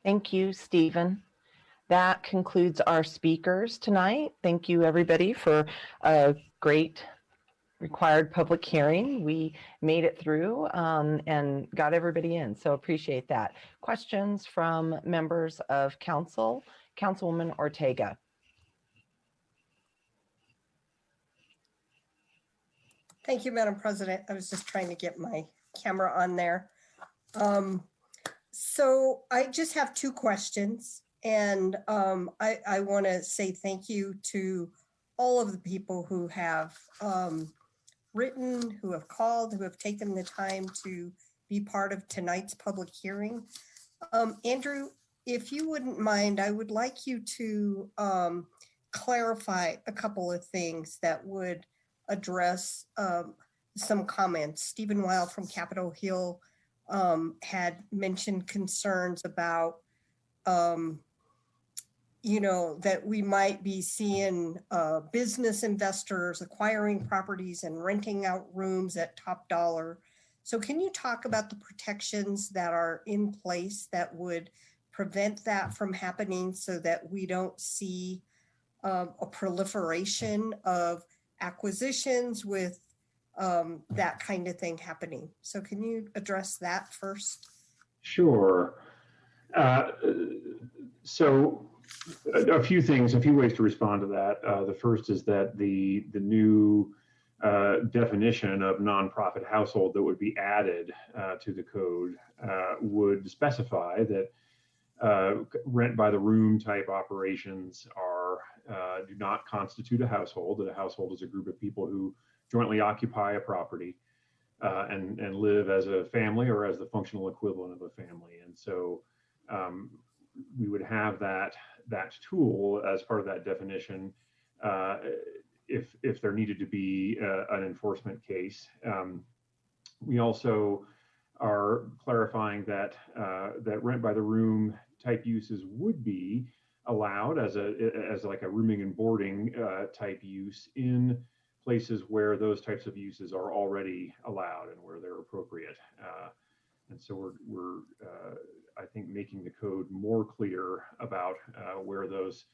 Thank you, Stephen. That concludes our speakers tonight. Thank you, everybody, for a great required public hearing. We made it through and got everybody in, so appreciate that. Questions from members of council? Councilwoman Ortega. Thank you, Madam President. I was just trying to get my camera on there. So I just have two questions, and I want to say thank you to all of the people who have written, who have called, who have taken the time to be part of tonight's public hearing. Andrew, if you wouldn't mind, I would like you to clarify a couple of things that would address some comments. Stephen Wild from Capitol Hill had mentioned concerns about, that we might be seeing business investors acquiring properties and renting out rooms at top dollar. So can you talk about the protections that are in place that would prevent that from happening so that we don't see a proliferation of acquisitions with that kind of thing happening? So can you address that first? Sure. So a few things, a few ways to respond to that. The first is that the new definition of nonprofit household that would be added to the code would specify that rent by the room type operations do not constitute a household, that a household is a group of people who jointly occupy a property and live as a family or as the functional equivalent of a family. And so we would have that tool as part of that definition if there needed to be an enforcement case. We also are clarifying that rent by the room type uses would be allowed as like a rooming and boarding type use in places where those types of uses are already allowed and where they're appropriate. And so we're I think making the code more clear about where those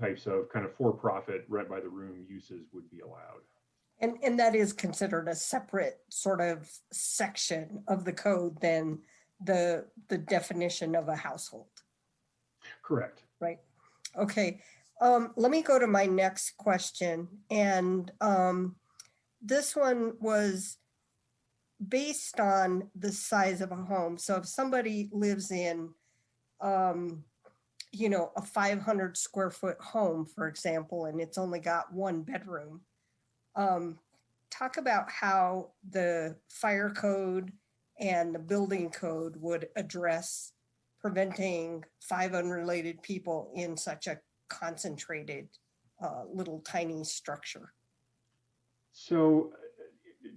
types of kind of for-profit rent by the room uses would be allowed. And that is considered a separate sort of section of the code than the definition of a household. Correct. Right. Okay. Let me go to my next question. And this one was based on the size of a home. So if somebody lives in, a 500 square foot home, for example, and it's only got one bedroom, talk about how the fire code and the building code would address preventing 5 unrelated people in such a concentrated little tiny structure. So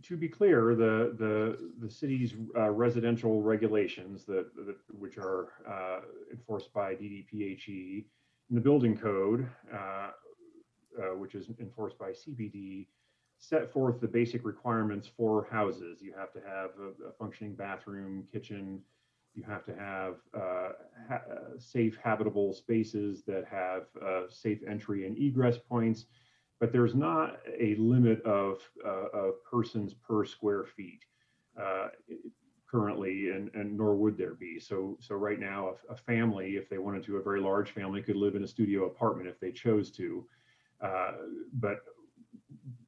to be clear, the city's residential regulations which are enforced by DDPHE, and the building code, which is enforced by CBD, set forth the basic requirements for houses. You have to have a functioning bathroom, kitchen. You have to have safe habitable spaces that have safe entry and egress points, but there's not a limit of persons per square feet currently, and nor would there be. So right now, a family, if they wanted to, a very large family, could live in a studio apartment if they chose to. But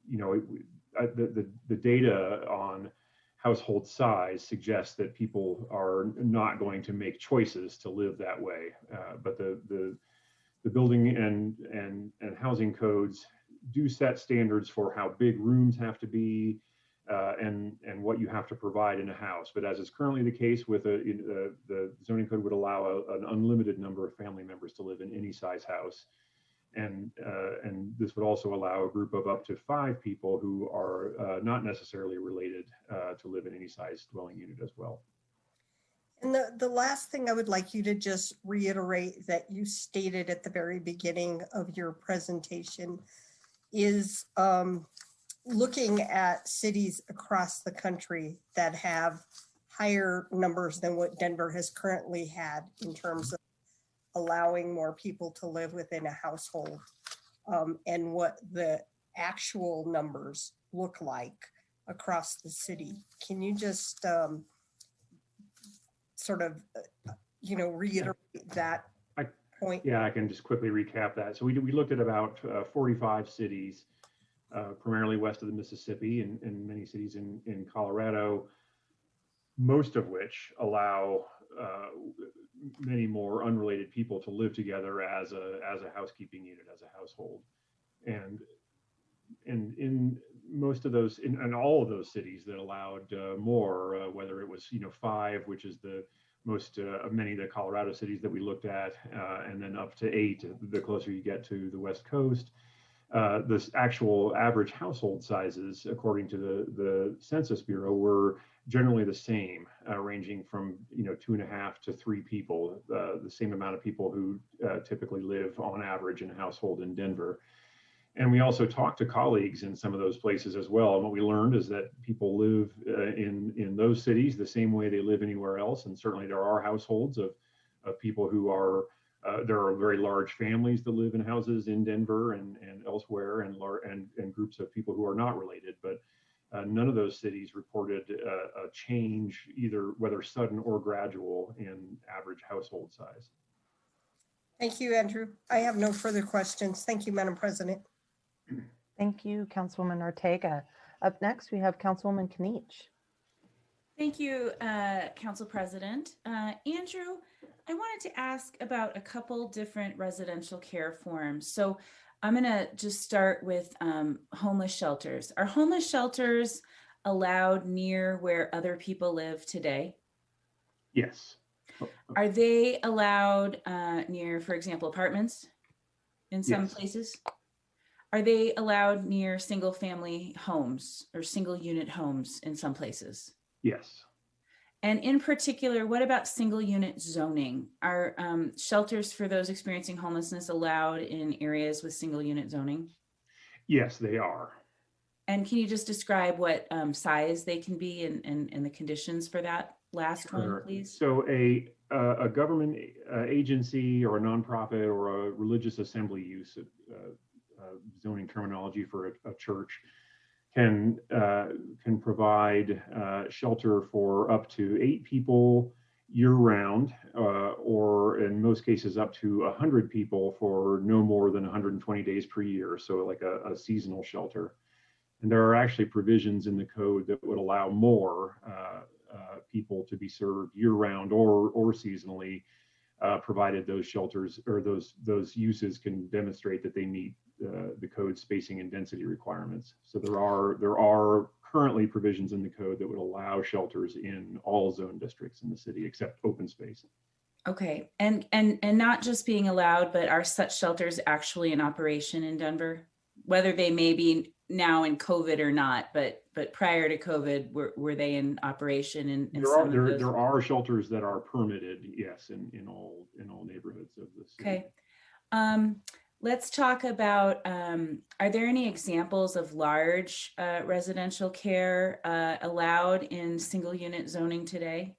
the data on household size suggests that people are not going to make choices to live that way. But the building and housing codes do set standards for how big rooms have to be and what you have to provide in a house. But as is currently the case with the zoning code would allow an unlimited number of family members to live in any size house. And this would also allow a group of up to 5 people who are not necessarily related to live in any size dwelling unit as well. And the last thing I would like you to just reiterate that you stated at the very beginning of your presentation is looking at cities across the country that have higher numbers than what Denver has currently had in terms of allowing more people to live within a household, and what the actual numbers look like across the city. Can you just sort of, reiterate that I- point? Yeah, I can just quickly recap that. So we looked at about 45 cities, primarily west of the Mississippi, and many cities in Colorado, most of which allow many more unrelated people to live together as a housekeeping unit, as a household. And in most of those, in all of those cities that allowed more, whether it was 5, which is the most of many of the Colorado cities that we looked at, and then up to 8, the closer you get to the West Coast. The actual average household sizes, according to the Census Bureau, were generally the same, ranging from 2.5 to 3 people, the same amount of people who typically live on average in a household in Denver. And we also talked to colleagues in some of those places as well. And what we learned is that people live in those cities the same way they live anywhere else. And certainly there are households of people who are, there are very large families that live in houses in Denver and elsewhere, and groups of people who are not related. But none of those cities reported a change, either whether sudden or gradual, in average household size. Thank you, Andrew. I have no further questions. Thank you, Madam President. Thank you, Councilwoman Ortega. Up next, we have Councilwoman Kniech. Thank you, Council President. Andrew, I wanted to ask about a couple different residential care forms. So I'm going to just start with homeless shelters. Are homeless shelters allowed near where other people live today? Yes. Are they allowed near, for example, apartments in some Yes. places? Are they allowed near single family homes or single unit homes in some places? Yes. And in particular, what about single unit zoning? Are shelters for those experiencing homelessness allowed in areas with single unit zoning? Yes, they are. And can you just describe what size they can be and the conditions for that last one, please? So a government agency or a nonprofit or a religious assembly use, zoning terminology for a church, can provide shelter for up to 8 people year-round, or in most cases up to 100 people for no more than 120 days per year. So like a seasonal shelter. And there are actually provisions in the code that would allow more people to be served year-round or seasonally, provided those shelters or those uses can demonstrate that they meet the code spacing and density requirements. So there are currently provisions in the code that would allow shelters in all zone districts in the city except open space. Okay, and not just being allowed, but are such shelters actually in operation in Denver? Whether they may be now in COVID or not, but prior to COVID, were they in operation in some of those? There are shelters that are permitted, yes, in all neighborhoods of the city. Okay. Let's talk about, are there any examples of large residential care allowed in single unit zoning today?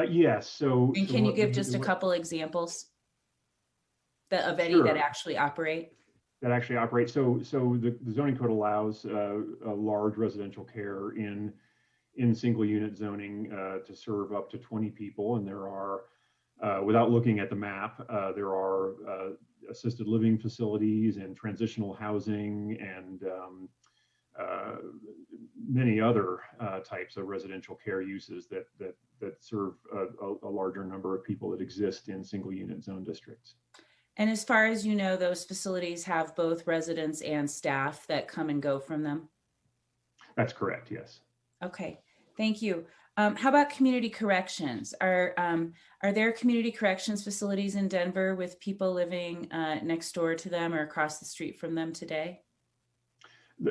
Yes. So. And can you give just a couple examples of any Sure. that actually operate? That actually operate. So the zoning code allows a large residential care in single unit zoning to serve up to 20 people. And there are, without looking at the map, there are assisted living facilities and transitional housing and many other types of residential care uses that serve a larger number of people that exist in single unit zone districts. And as far as you know, those facilities have both residents and staff that come and go from them? That's correct, yes. Okay, thank you. How about community corrections? Are there community corrections facilities in Denver with people living next door to them or across the street from them today?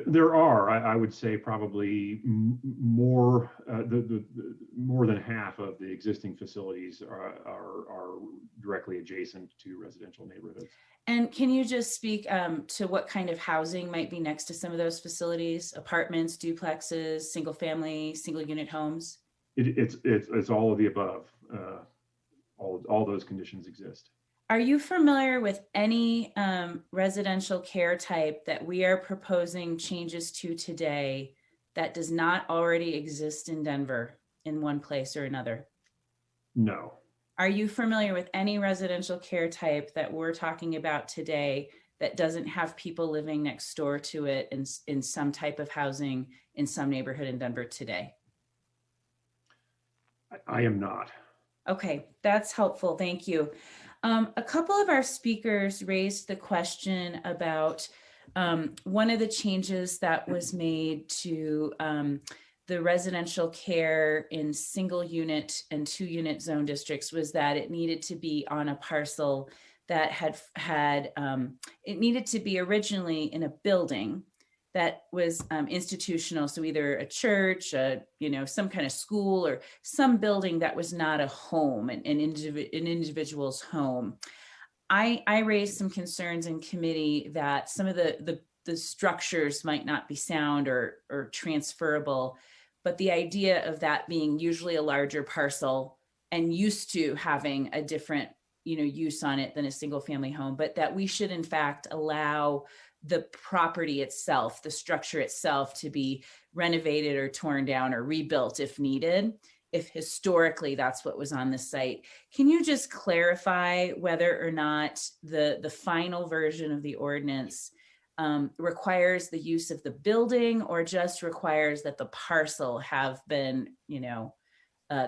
There are, I would say, probably more more than half of the existing facilities are directly adjacent to residential neighborhoods. And can you just speak to what kind of housing might be next to some of those facilities? Apartments, duplexes, single family, single unit homes? It's all of the above. All those conditions exist. Are you familiar with any residential care type that we are proposing changes to today that does not already exist in Denver in one place or another? No. Are you familiar with any residential care type that we're talking about today that doesn't have people living next door to it in some type of housing in some neighborhood in Denver today? I am not. Okay, that's helpful. Thank you. A couple of our speakers raised the question about one of the changes that was made to the residential care in single unit and 2-unit zone districts was that it needed to be on a parcel that it needed to be originally in a building that was institutional. So either a church, some kind of school, or some building that was not a home, an individual's home. I raised some concerns in committee that some of the structures might not be sound or transferable, but the idea of that being usually a larger parcel and used to having a different use on it than a single family home, but that we should in fact allow the property itself, the structure itself, to be renovated or torn down or rebuilt if needed, if historically that's what was on the site. Can you just clarify whether or not the final version of the ordinance requires the use of the building, or just requires that the parcel have been,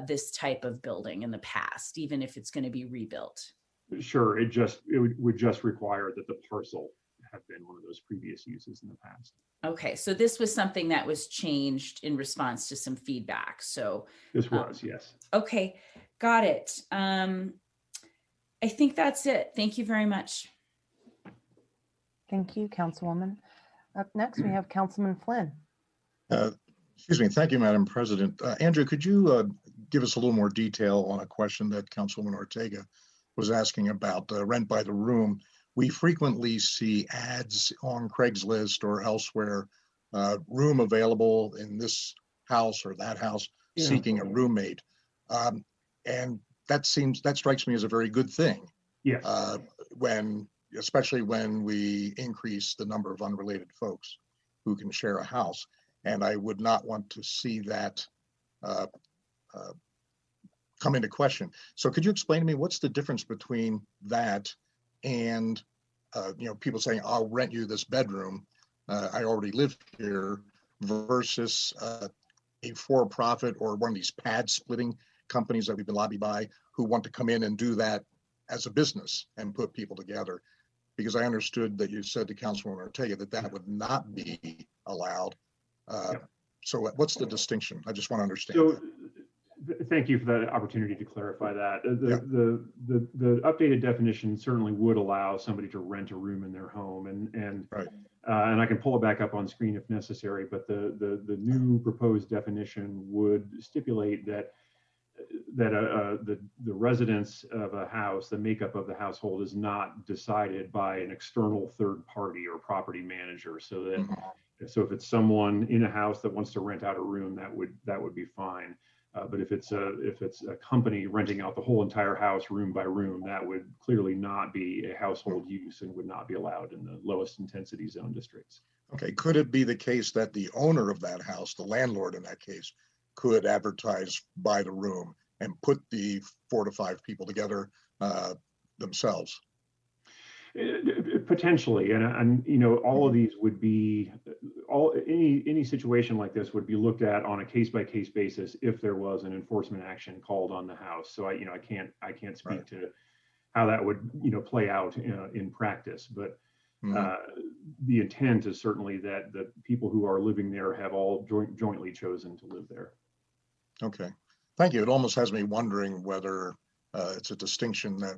this type of building in the past, even if it's going to be rebuilt? Sure. It would just require that the parcel have been one of those previous uses in the past. Okay, so this was something that was changed in response to some feedback. So this was, yes. Okay, got it. I think that's it. Thank you very much. Thank you, Councilwoman. Up next, we have Councilman Flynn. Excuse me. Thank you, Madam President. Andrew, could you give us a little more detail on a question that Councilwoman Ortega was asking about rent by the room? We frequently see ads on Craigslist or elsewhere, room available in this house or that house, seeking a roommate. And that strikes me as a very good thing. Yes. Especially when we increase the number of unrelated folks who can share a house. And I would not want to see that come into question. So could you explain to me what's the difference between that and people saying, I'll rent you this bedroom, I already live here, versus a for-profit or one of these pad splitting companies that we've been lobbied by, who want to come in and do that as a business and put people together? Because I understood that you said to Councilwoman Ortega that would not be allowed. So what's the distinction? I just want to understand that. Thank you for the opportunity to clarify that. The updated definition certainly would allow somebody to rent a room in their home, and I can pull it back up on screen if necessary. But the new proposed definition would stipulate that the residence of a house, the makeup of the household, is not decided by an external third party or property manager. So that so if it's someone in a house that wants to rent out a room, that would be fine. But if it's a company renting out the whole entire house room by room, that would clearly not be a household use and would not be allowed in the lowest intensity zone districts. Okay, could it be the case that the owner of that house, the landlord in that case, could advertise by the room and put the 4 to 5 people together themselves? Potentially, and all of these would be any situation like this would be looked at on a case-by-case basis if there was an enforcement action called on the house. So I can't speak to how that would play out in practice, but the intent is certainly that the people who are living there have all jointly chosen to live there. Okay, thank you. It almost has me wondering whether it's a distinction that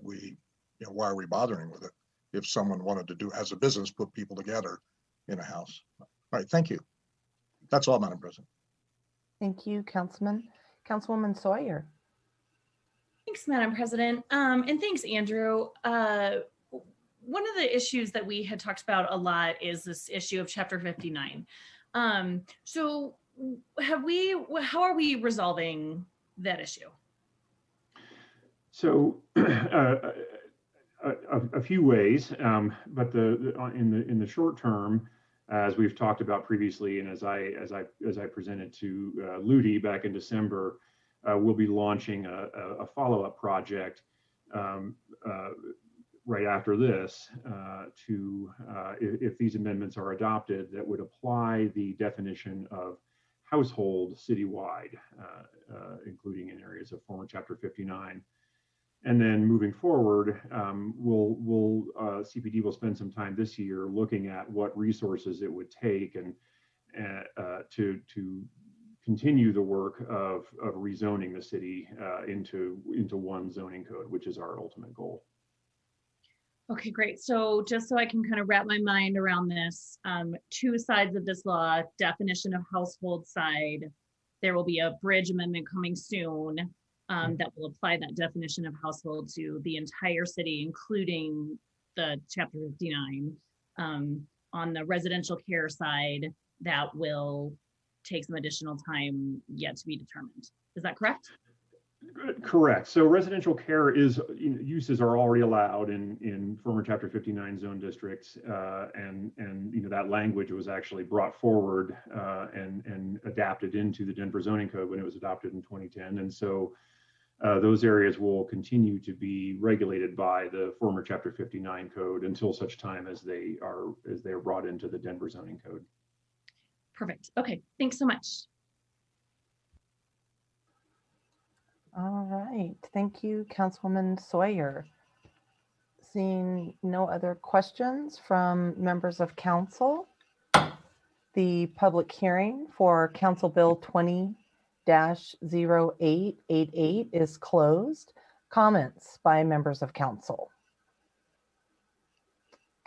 why are we bothering with it? If someone wanted to do as a business, put people together in a house. All right, thank you. That's all, Madam President. Thank you, Councilman. Councilwoman Sawyer. Thanks, Madam President. And thanks, Andrew. One of the issues that we had talked about a lot is this issue of Chapter 59. So how are we resolving that issue? So a few ways, but in the short term, as we've talked about previously, and as I presented to Ludi back in December, we'll be launching a follow-up project right after this if these amendments are adopted, that would apply the definition of household citywide, including in areas of former Chapter 59. And then moving forward, CPD will spend some time this year looking at what resources it would take and to continue the work of rezoning the city into one zoning code, which is our ultimate goal. Okay, great. So just so I can kind of wrap my mind around this, two sides of this law, definition of household side, there will be a bridge amendment coming soon that will apply that definition of household to the entire city, including the Chapter 59. On the residential care side, that will take some additional time yet to be determined. Is that correct? Correct. So residential care uses are already allowed in former Chapter 59 zone districts, and that language was actually brought forward and adapted into the Denver zoning code when it was adopted in 2010. And so those areas will continue to be regulated by the former Chapter 59 code until such time as they are brought into the Denver zoning code. Perfect. Okay. Thanks so much. All right. Thank you, Councilwoman Sawyer. Seeing no other questions from members of council, the public hearing for Council Bill 20-0888 is closed. Comments by members of council.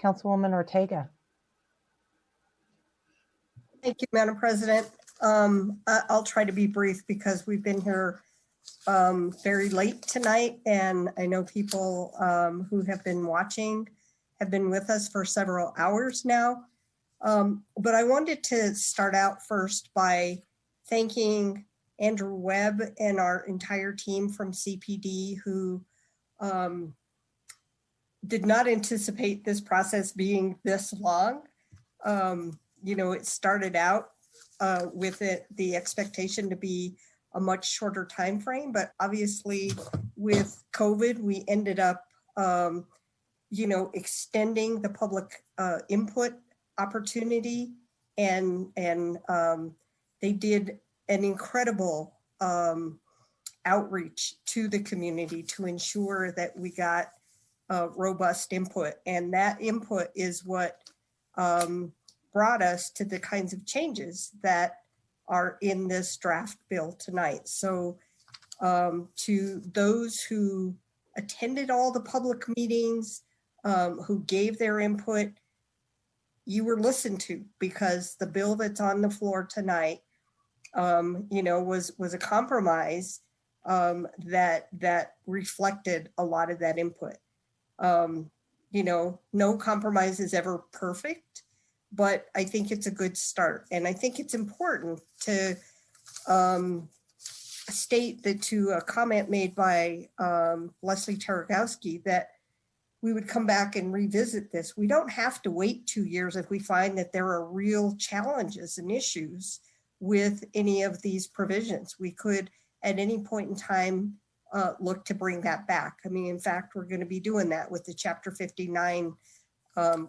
Councilwoman Ortega. Thank you, Madam President. I'll try to be brief because we've been here very late tonight, and I know people who have been watching have been with us for several hours now. But I wanted to start out first by thanking Andrew Webb and our entire team from CPD who did not anticipate this process being this long. It started out with the expectation to be a much shorter time frame, but obviously with COVID, we ended up, extending the public input opportunity, and they did an incredible outreach to the community to ensure that we got robust input, and that input is what brought us to the kinds of changes that are in this draft bill tonight. So to those who attended all the public meetings, who gave their input, you were listened to, because the bill that's on the floor tonight, was a compromise that reflected a lot of that input. No compromise is ever perfect, but I think it's a good start. And I think it's important to state that, to a comment made by Leslie Taragowski, that we would come back and revisit this. We don't have to wait 2 years if we find that there are real challenges and issues with any of these provisions. We could, at any point in time, look to bring that back. I mean, in fact, we're going to be doing that with the Chapter 59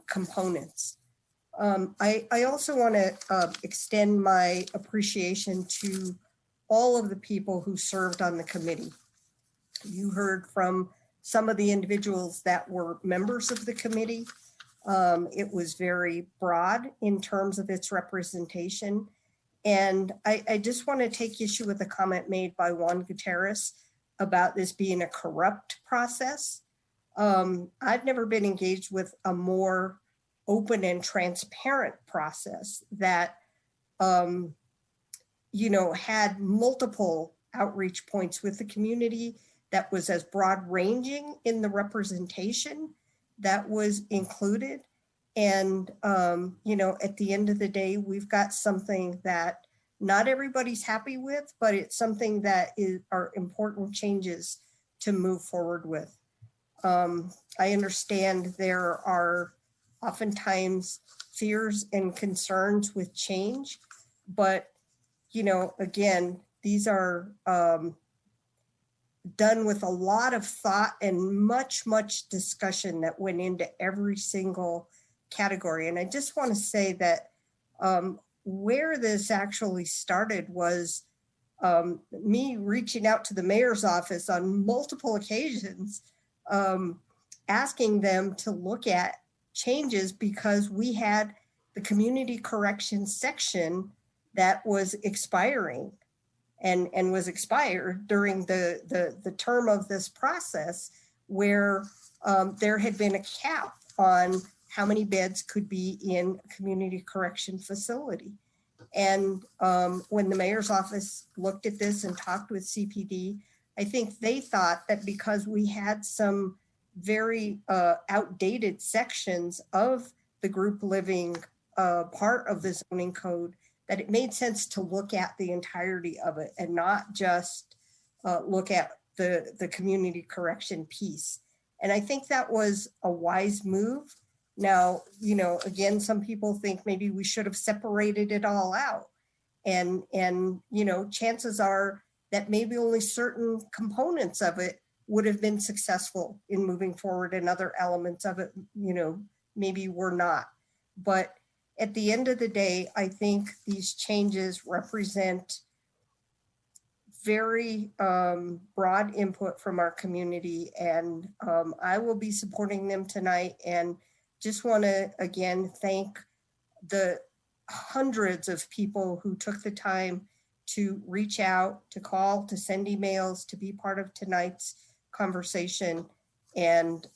components. I also want to extend my appreciation to all of the people who served on the committee. You heard from some of the individuals that were members of the committee. It was very broad in terms of its representation. And I just want to take issue with a comment made by Juan Gutierrez about this being a corrupt process. I've never been engaged with a more open and transparent process that, had multiple outreach points with the community, that was as broad ranging in the representation that was included. And, at the end of the day, we've got something that not everybody's happy with, but it's something that are important changes to move forward with. I understand there are oftentimes fears and concerns with change, but again, these are done with a lot of thought and much discussion that went into every single category. And I just want to say that where this actually started was me reaching out to the mayor's office on multiple occasions, asking them to look at changes because we had the community corrections section that was expiring and was expired during the term of this process, where there had been a cap on how many beds could be in a community correction facility. And when the mayor's office looked at this and talked with CPD, I think they thought that because we had some very outdated sections of the group living part of the zoning code, that it made sense to look at the entirety of it and not just look at the community correction piece. And I think that was a wise move. Now, again, some people think maybe we should have separated it all out. And chances are that maybe only certain components of it would have been successful in moving forward, and other elements of it, maybe were not. But at the end of the day, I think these changes represent very broad input from our community, and I will be supporting them tonight. And just want to again thank the hundreds of people who took the time to reach out, to call, to send emails, to be part of tonight's conversation, and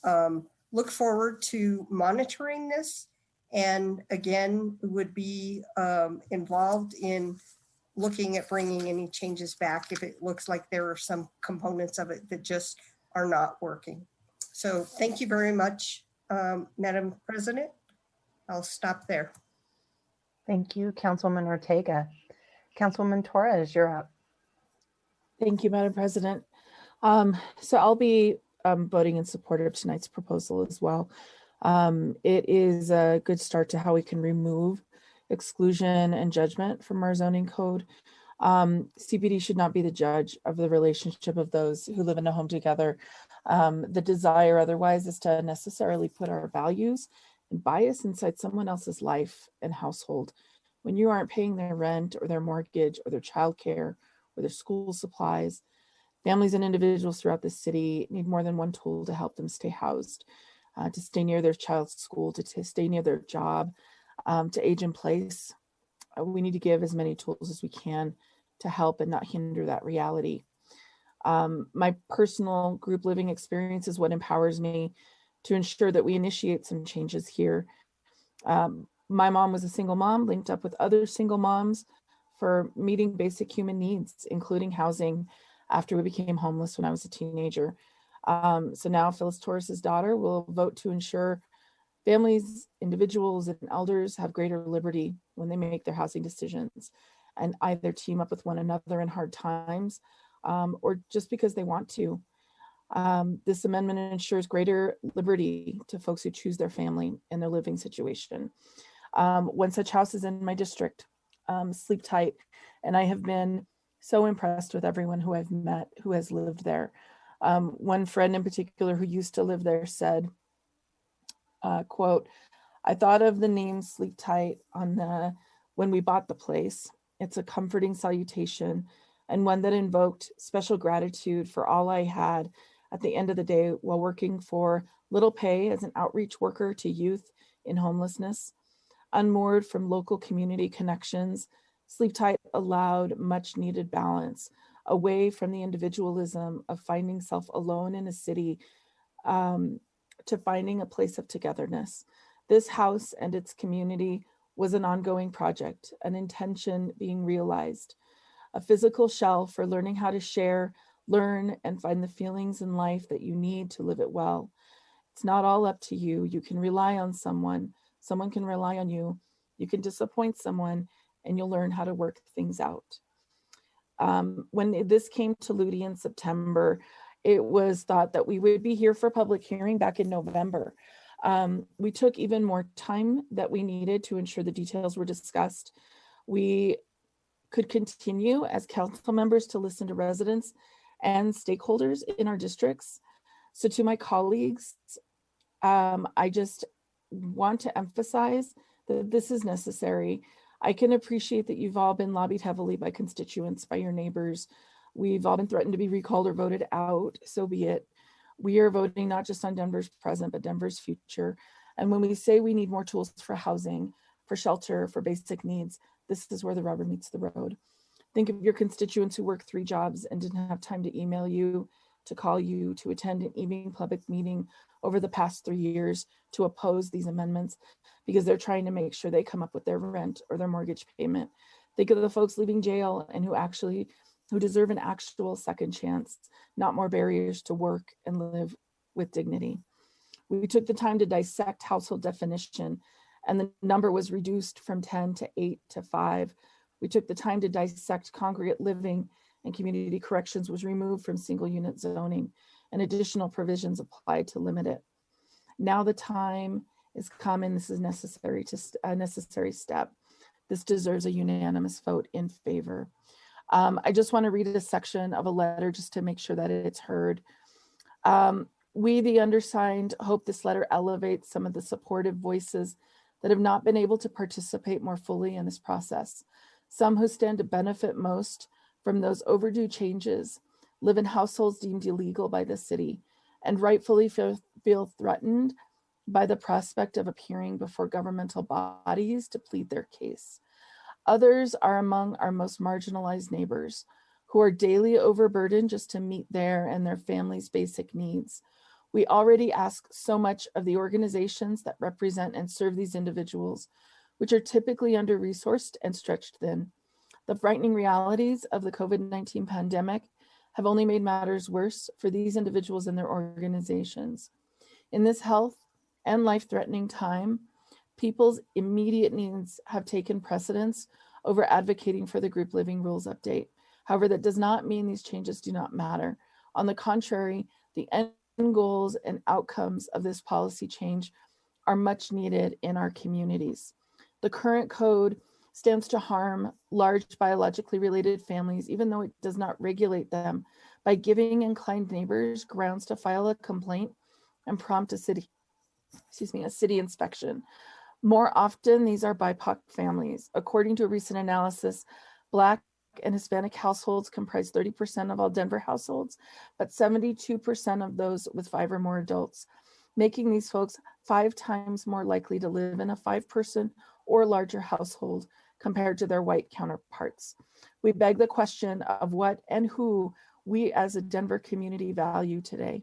look forward to monitoring this. And again, would be involved in looking at bringing any changes back if it looks like there are some components of it that just are not working. So thank you very much, Madam President. I'll stop there. Thank you, Councilwoman Ortega. Councilwoman Torres, you're up. Thank you, Madam President. So I'll be voting in support of tonight's proposal as well. It is a good start to how we can remove exclusion and judgment from our zoning code. CPD should not be the judge of the relationship of those who live in a home together. The desire otherwise is to necessarily put our values and bias inside someone else's life and household. When you aren't paying their rent or their mortgage or their childcare or their school supplies, families and individuals throughout the city need more than one tool to help them stay housed, to stay near their child's school, to stay near their job, to age in place. We need to give as many tools as we can to help and not hinder that reality. My personal group living experience is what empowers me to ensure that we initiate some changes here. My mom was a single mom, linked up with other single moms for meeting basic human needs, including housing, after we became homeless when I was a teenager. So now Phyllis Torres's daughter will vote to ensure families, individuals, and elders have greater liberty when they make their housing decisions, and either team up with one another in hard times or just because they want to. This amendment ensures greater liberty to folks who choose their family and their living situation. One such house is in my district, Sleep Tight, and I have been so impressed with everyone who I've met who has lived there. One friend in particular who used to live there said, quote, "I thought of the name Sleep Tight when we bought the place. It's a comforting salutation and one that invoked special gratitude for all I had at the end of the day while working for little pay as an outreach worker to youth in homelessness. Unmoored from local community connections, Sleep Tight allowed much needed balance away from the individualism of finding self alone in a city to finding a place of togetherness. This house and its community was an ongoing project, an intention being realized, a physical shell for learning how to share, learn, and find the feelings in life that you need to live it well. It's not all up to you. You can rely on someone. Someone can rely on you. You can disappoint someone, and you'll learn how to work things out. When this came to Ludi in September, it was thought that we would be here for public hearing back in November. We took even more time that we needed to ensure the details were discussed. We could continue as council members to listen to residents and stakeholders in our districts. So to my colleagues, I just want to emphasize that this is necessary. I can appreciate that you've all been lobbied heavily by constituents, by your neighbors. We've all been threatened to be recalled or voted out, so be it. We are voting not just on Denver's present, but Denver's future. And when we say we need more tools for housing, for shelter, for basic needs, this is where the rubber meets the road. Think of your constituents who work 3 jobs and didn't have time to email you, to call you, to attend an evening public meeting over the past 3 years to oppose these amendments because they're trying to make sure they come up with their rent or their mortgage payment. Think of the folks leaving jail and who deserve an actual second chance, not more barriers to work and live with dignity. We took the time to dissect household definition, and the number was reduced from 10 to 8 to 5. We took the time to dissect congregate living, and community corrections was removed from single unit zoning, and additional provisions applied to limit it. Now the time is come, and this is a necessary step. This deserves a unanimous vote in favor. I just want to read a section of a letter just to make sure that it's heard. We, the undersigned, hope this letter elevates some of the supportive voices that have not been able to participate more fully in this process. Some who stand to benefit most from those overdue changes live in households deemed illegal by the city and rightfully feel threatened by the prospect of appearing before governmental bodies to plead their case. Others are among our most marginalized neighbors who are daily overburdened just to meet their and their families' basic needs. We already ask so much of the organizations that represent and serve these individuals, which are typically under-resourced and stretched thin. The frightening realities of the COVID-19 pandemic have only made matters worse for these individuals and their organizations. In this health and life-threatening time, people's immediate needs have taken precedence over advocating for the group living rules update. However, that does not mean these changes do not matter. On the contrary, the end goals and outcomes of this policy change are much needed in our communities. The current code stands to harm large biologically related families, even though it does not regulate them, by giving inclined neighbors grounds to file a complaint and prompt a city inspection. More often, these are BIPOC families. According to a recent analysis, Black and Hispanic households comprise 30% of all Denver households, but 72% of those with 5 or more adults, making these folks 5 times more likely to live in a 5-person or larger household compared to their white counterparts. We beg the question of what and who we as a Denver community value today.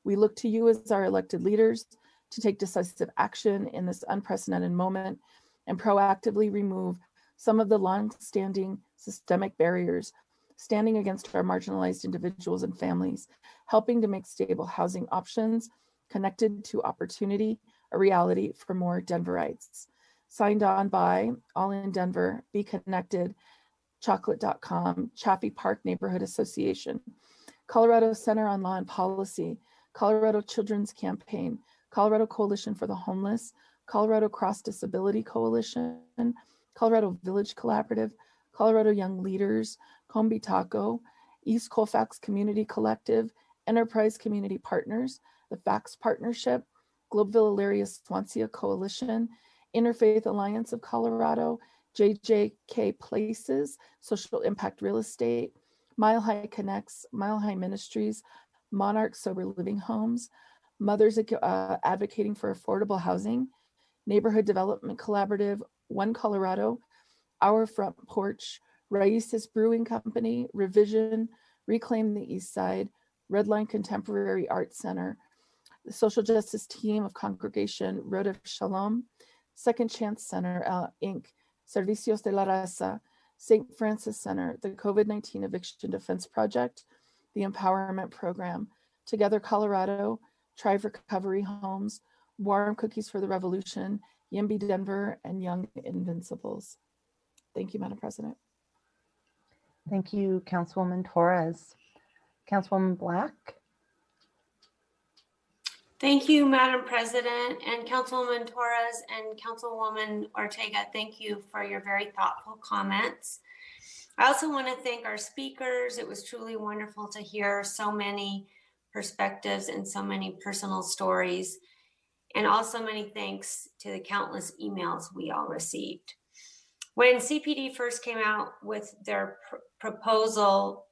We look to you as our elected leaders to take decisive action in this unprecedented moment and proactively remove some of the long-standing systemic barriers standing against our marginalized individuals and families, helping to make stable housing options connected to opportunity a reality for more Denverites. Signed on by All in Denver, Be Connected, Chocolate.com, Chaffee Park Neighborhood Association, Colorado Center on Law and Policy, Colorado Children's Campaign, Colorado Coalition for the Homeless, Colorado Cross Disability Coalition, Colorado Village Collaborative, Colorado Young Leaders, Combi Taco, East Colfax Community Collective, Enterprise Community Partners, the Fax Partnership, Globeville Elyria Swansea Coalition, Interfaith Alliance of Colorado, JJK Places, Social Impact Real Estate, Mile High Connects, Mile High Ministries, Monarch Sober Living Homes, Mothers Advocating for Affordable Housing, Neighborhood Development Collaborative, One Colorado, Our Front Porch, Raices Brewing Company, Revision, Reclaim the East Side, Redline Contemporary Art Center, the Social Justice Team of Congregation Road of Shalom, Second Chance Center, Inc., Servicios de la Raza, St. Francis Center, the COVID-19 Eviction Defense Project, the Empowerment Program, Together Colorado, Tribe Recovery Homes, Warm Cookies for the Revolution, YIMBY Denver, and Young Invincibles. Thank you, Madam President. Thank you, Councilwoman Torres. Councilwoman Black. Thank you, Madam President, and Councilwoman Torres and Councilwoman Ortega. Thank you for your very thoughtful comments. I also want to thank our speakers. It was truly wonderful to hear so many perspectives and so many personal stories. And also many thanks to the countless emails we all received. When CPD first came out with their proposal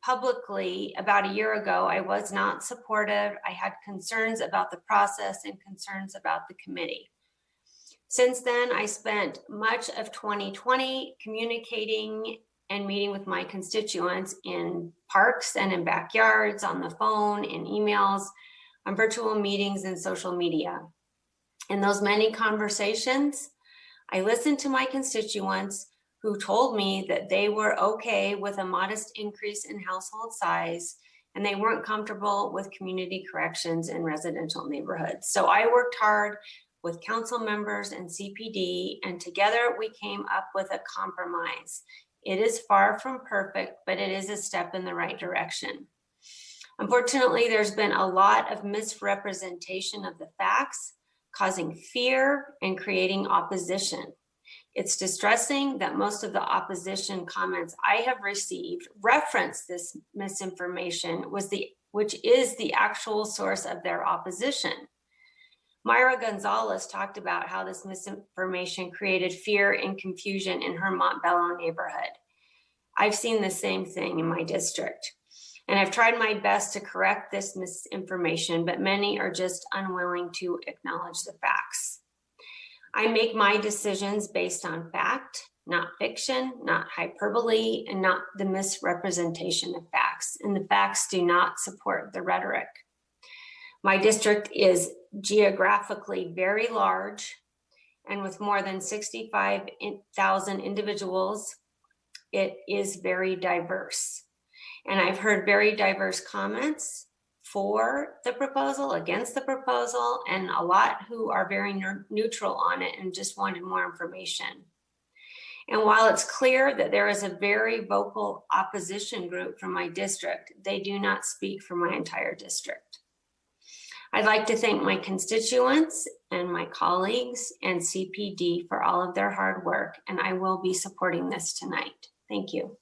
publicly about a year ago, I was not supportive. I had concerns about the process and concerns about the committee. Since then, I spent much of 2020 communicating and meeting with my constituents in parks and in backyards, on the phone, in emails, on virtual meetings and social media. In those many conversations, I listened to my constituents who told me that they were okay with a modest increase in household size and they weren't comfortable with community corrections in residential neighborhoods. So I worked hard with council members and CPD, and together we came up with a compromise. It is far from perfect, but it is a step in the right direction. Unfortunately, there's been a lot of misrepresentation of the facts, causing fear and creating opposition. It's distressing that most of the opposition comments I have received reference this misinformation, which is the actual source of their opposition. Myra Gonzalez talked about how this misinformation created fear and confusion in her Montbello neighborhood. I've seen the same thing in my district, and I've tried my best to correct this misinformation, but many are just unwilling to acknowledge the facts. I make my decisions based on fact, not fiction, not hyperbole, and not the misrepresentation of facts, and the facts do not support the rhetoric. My district is geographically very large, and with more than 65,000 individuals, it is very diverse. And I've heard very diverse comments for the proposal, against the proposal, and a lot who are very neutral on it and just wanted more information. And while it's clear that there is a very vocal opposition group from my district, they do not speak for my entire district. I'd like to thank my constituents and my colleagues and CPD for all of their hard work, and I will be supporting this tonight. Thank you.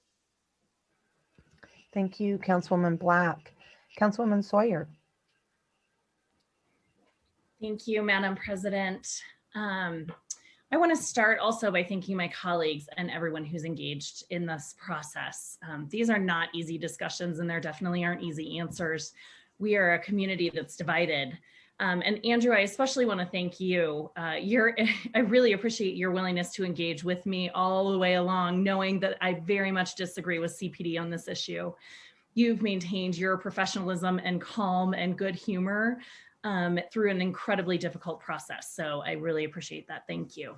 Thank you, Councilwoman Black. Councilwoman Sawyer. Thank you, Madam President. I want to start also by thanking my colleagues and everyone who's engaged in this process. These are not easy discussions, and there definitely aren't easy answers. We are a community that's divided. And Andrew, I especially want to thank you. I really appreciate your willingness to engage with me all the way along, knowing that I very much disagree with CPD on this issue. You've maintained your professionalism and calm and good humor through an incredibly difficult process. So I really appreciate that. Thank you.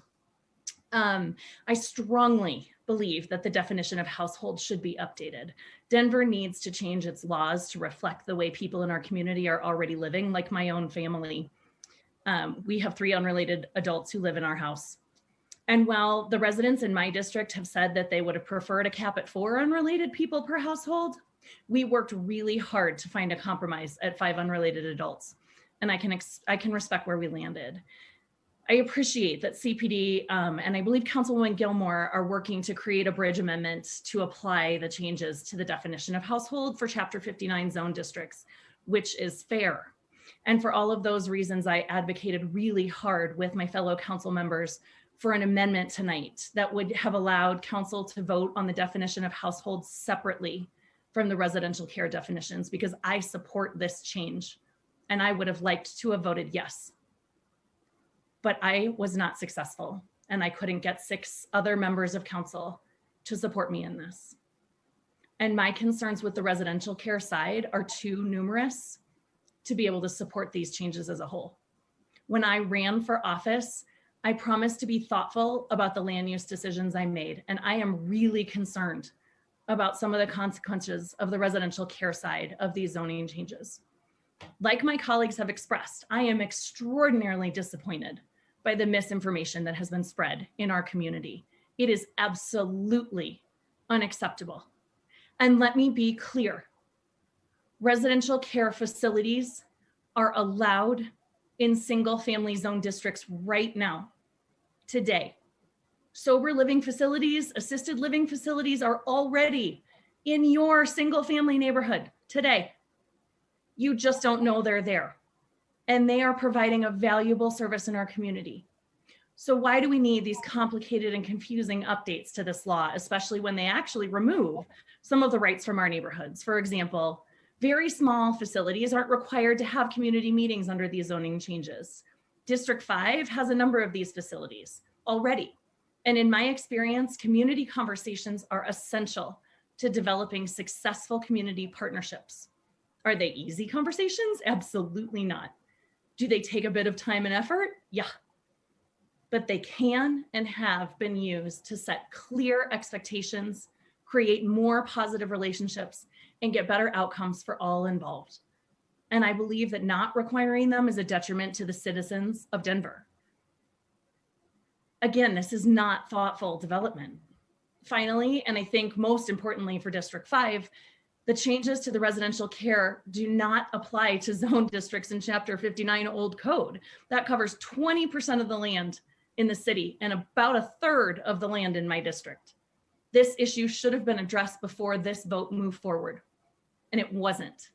I strongly believe that the definition of household should be updated. Denver needs to change its laws to reflect the way people in our community are already living, like my own family. We have 3 unrelated adults who live in our house. And while the residents in my district have said that they would have preferred a cap at 4 unrelated people per household, we worked really hard to find a compromise at 5 unrelated adults. And I can respect where we landed. I appreciate that CPD and I believe Councilwoman Gilmore are working to create a bridge amendment to apply the changes to the definition of household for Chapter 59 zone districts, which is fair. And for all of those reasons, I advocated really hard with my fellow council members for an amendment tonight that would have allowed council to vote on the definition of household separately from the residential care definitions, because I support this change and I would have liked to have voted yes. But I was not successful and I couldn't get 6 other members of council to support me in this. And my concerns with the residential care side are too numerous to be able to support these changes as a whole. When I ran for office, I promised to be thoughtful about the land use decisions I made. And I am really concerned about some of the consequences of the residential care side of these zoning changes. Like my colleagues have expressed, I am extraordinarily disappointed by the misinformation that has been spread in our community. It is absolutely unacceptable. And let me be clear, residential care facilities are allowed in single family zone districts right now, today. Sober living facilities, assisted living facilities are already in your single family neighborhood today. You just don't know they're there. And they are providing a valuable service in our community. So why do we need these complicated and confusing updates to this law, especially when they actually remove some of the rights from our neighborhoods? For example, very small facilities aren't required to have community meetings under these zoning changes. District 5 has a number of these facilities already. And in my experience, community conversations are essential to developing successful community partnerships. Are they easy conversations? Absolutely not. Do they take a bit of time and effort? Yeah. But they can and have been used to set clear expectations, create more positive relationships, and get better outcomes for all involved. And I believe that not requiring them is a detriment to the citizens of Denver. Again, this is not thoughtful development. Finally, and I think most importantly for District 5, the changes to the residential care do not apply to zone districts in Chapter 59 Old Code. That covers 20% of the land in the city and about a third of the land in my district. This issue should have been addressed before this vote moved forward, and it wasn't.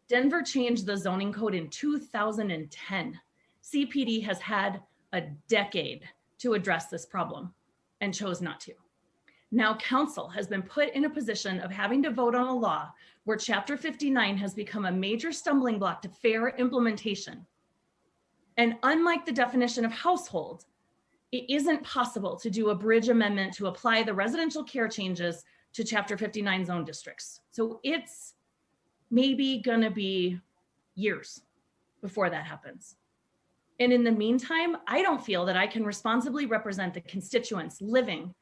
Denver changed the zoning code in 2010. CPD has had a decade to address this problem and chose not to. Now council has been put in a position of having to vote on a law where Chapter 59 has become a major stumbling block to fair implementation. And unlike the definition of household, it isn't possible to do a bridge amendment to apply the residential care changes to Chapter 59 zone districts. So it's maybe gonna be years before that happens. And in the meantime, I don't feel that I can responsibly represent the constituents living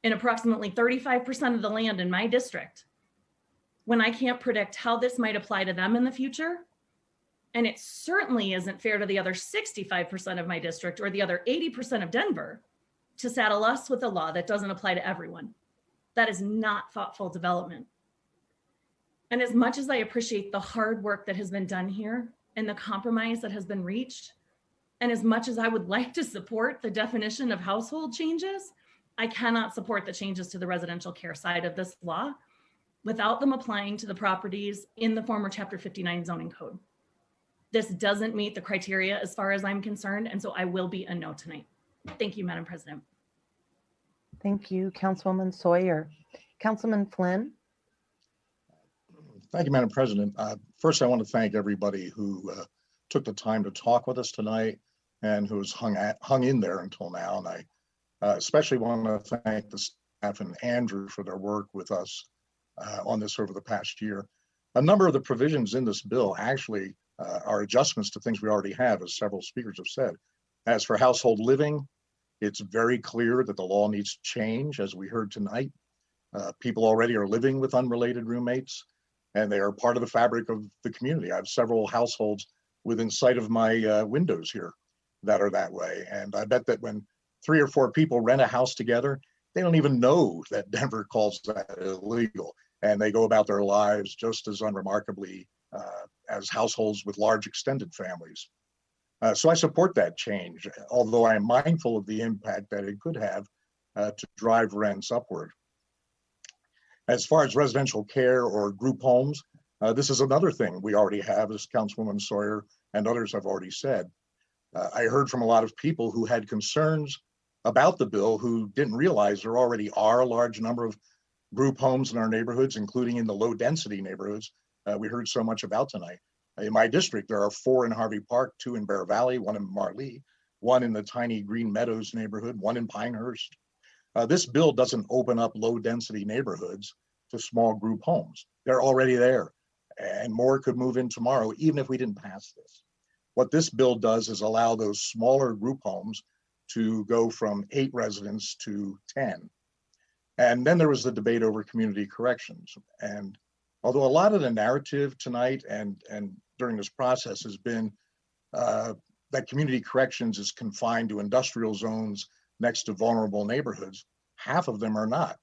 in approximately 35% of the land in my district when I can't predict how this might apply to them in the future. And it certainly isn't fair to the other 65% of my district or the other 80% of Denver to saddle us with a law that doesn't apply to everyone. That is not thoughtful development. And as much as I appreciate the hard work that has been done here and the compromise that has been reached, and as much as I would like to support the definition of household changes, I cannot support the changes to the residential care side of this law without them applying to the properties in the former Chapter 59 zoning code. This doesn't meet the criteria as far as I'm concerned, and so I will be a no tonight. Thank you, Madam President. Thank you, Councilwoman Sawyer. Councilman Flynn. Thank you, Madam President. First, I want to thank everybody who took the time to talk with us tonight and who's hung in there until now. And I especially want to thank the staff and Andrew for their work with us on this over the past year. A number of the provisions in this bill actually are adjustments to things we already have, as several speakers have said. As for household living, it's very clear that the law needs to change, as we heard tonight. People already are living with unrelated roommates, and they are part of the fabric of the community. I have several households within sight of my windows here that are that way. And I bet that when 3 or 4 people rent a house together, they don't even know that Denver calls that illegal. And they go about their lives just as unremarkably as households with large extended families. So I support that change, although I am mindful of the impact that it could have to drive rents upward. As far as residential care or group homes, this is another thing we already have, as Councilwoman Sawyer and others have already said. I heard from a lot of people who had concerns about the bill who didn't realize there already are a large number of group homes in our neighborhoods, including in the low density neighborhoods we heard so much about tonight. In my district, there are 4 in Harvey Park, 2 in Bear Valley, 1 in Marlee, 1 in the tiny Green Meadows neighborhood, 1 in Pinehurst. This bill doesn't open up low density neighborhoods to small group homes. They're already there, and more could move in tomorrow, even if we didn't pass this. What this bill does is allow those smaller group homes to go from 8 residents to 10. And then there was the debate over community corrections. And although a lot of the narrative tonight and during this process has been that community corrections is confined to industrial zones next to vulnerable neighborhoods, half of them are not.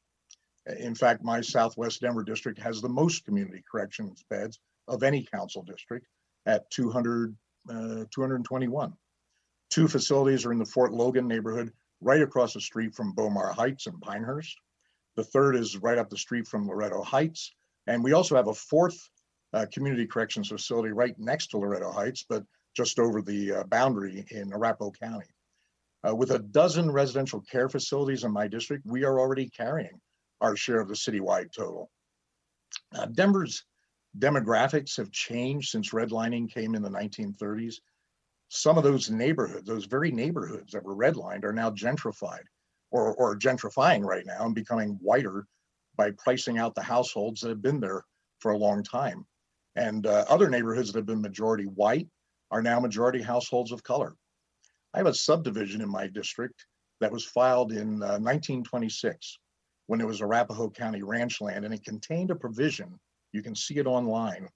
In fact, my Southwest Denver district has the most community corrections beds of any council district at 221. Two facilities are in the Fort Logan neighborhood, right across the street from Beaumar Heights and Pinehurst. The third is right up the street from Loretto Heights. And we also have a fourth community corrections facility right next to Loretto Heights, but just over the boundary in Arapahoe County. With a dozen residential care facilities in my district, we are already carrying our share of the citywide total. Denver's demographics have changed since redlining came in the 1930s. Some of those neighborhoods, those very neighborhoods that were redlined, are now gentrified or gentrifying right now and becoming whiter by pricing out the households that have been there for a long time. And other neighborhoods that have been majority white are now majority households of color. I have a subdivision in my district that was filed in 1926 when it was Arapahoe County ranch land, and it contained a provision, you can see it online,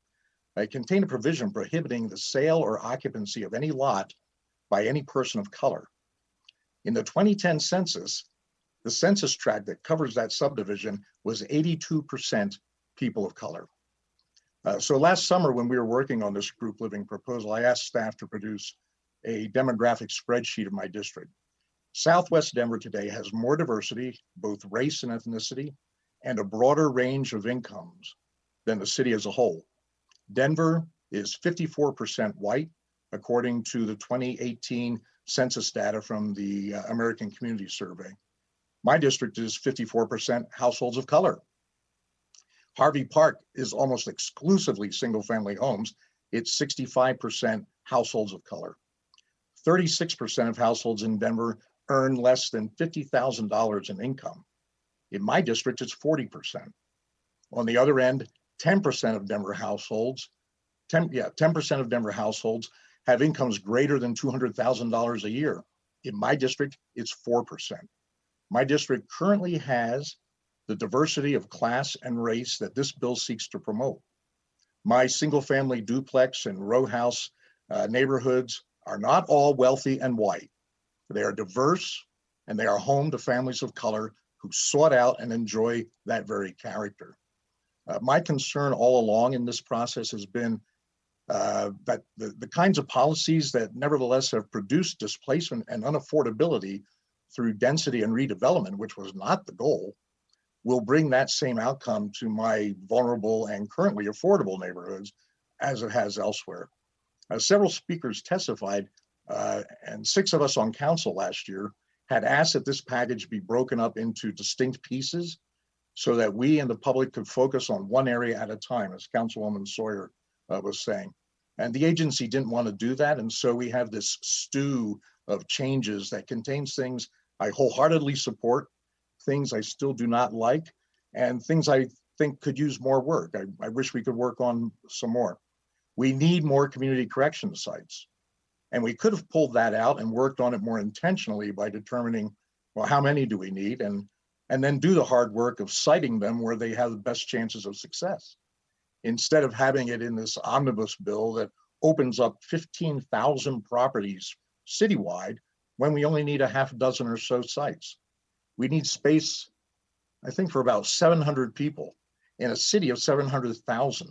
it contained a provision prohibiting the sale or occupancy of any lot by any person of color. In the 2010 census, the census tract that covers that subdivision was 82% people of color. So last summer, when we were working on this group living proposal, I asked staff to produce a demographic spreadsheet of my district. Southwest Denver today has more diversity, both race and ethnicity, and a broader range of incomes than the city as a whole. Denver is 54% white, according to the 2018 census data from the American Community Survey. My district is 54% households of color. Harvey Park is almost exclusively single-family homes. It's 65% households of color. 36% of households in Denver earn less than $50,000 in income. In my district, it's 40%. On the other end, 10% of Denver households, 10% of Denver households have incomes greater than $200,000 a year. In my district, it's 4%. My district currently has the diversity of class and race that this bill seeks to promote. My single-family duplex and row house neighborhoods are not all wealthy and white. They are diverse, and they are home to families of color who sought out and enjoy that very character. My concern all along in this process has been that the kinds of policies that nevertheless have produced displacement and unaffordability through density and redevelopment, which was not the goal, will bring that same outcome to my vulnerable and currently affordable neighborhoods as it has elsewhere. Several speakers testified, and 6 of us on council last year had asked that this package be broken up into distinct pieces so that we and the public could focus on one area at a time, as Councilwoman Sawyer was saying. And the agency didn't want to do that, and so we have this stew of changes that contains things I wholeheartedly support, things I still do not like, and things I think could use more work. I wish we could work on some more. We need more community correction sites. And we could have pulled that out and worked on it more intentionally by determining, well, how many do we need? And then do the hard work of citing them where they have the best chances of success, instead of having it in this omnibus bill that opens up 15,000 properties citywide when we only need a half dozen or so sites. We need space, I think, for about 700 people in a city of 700,000.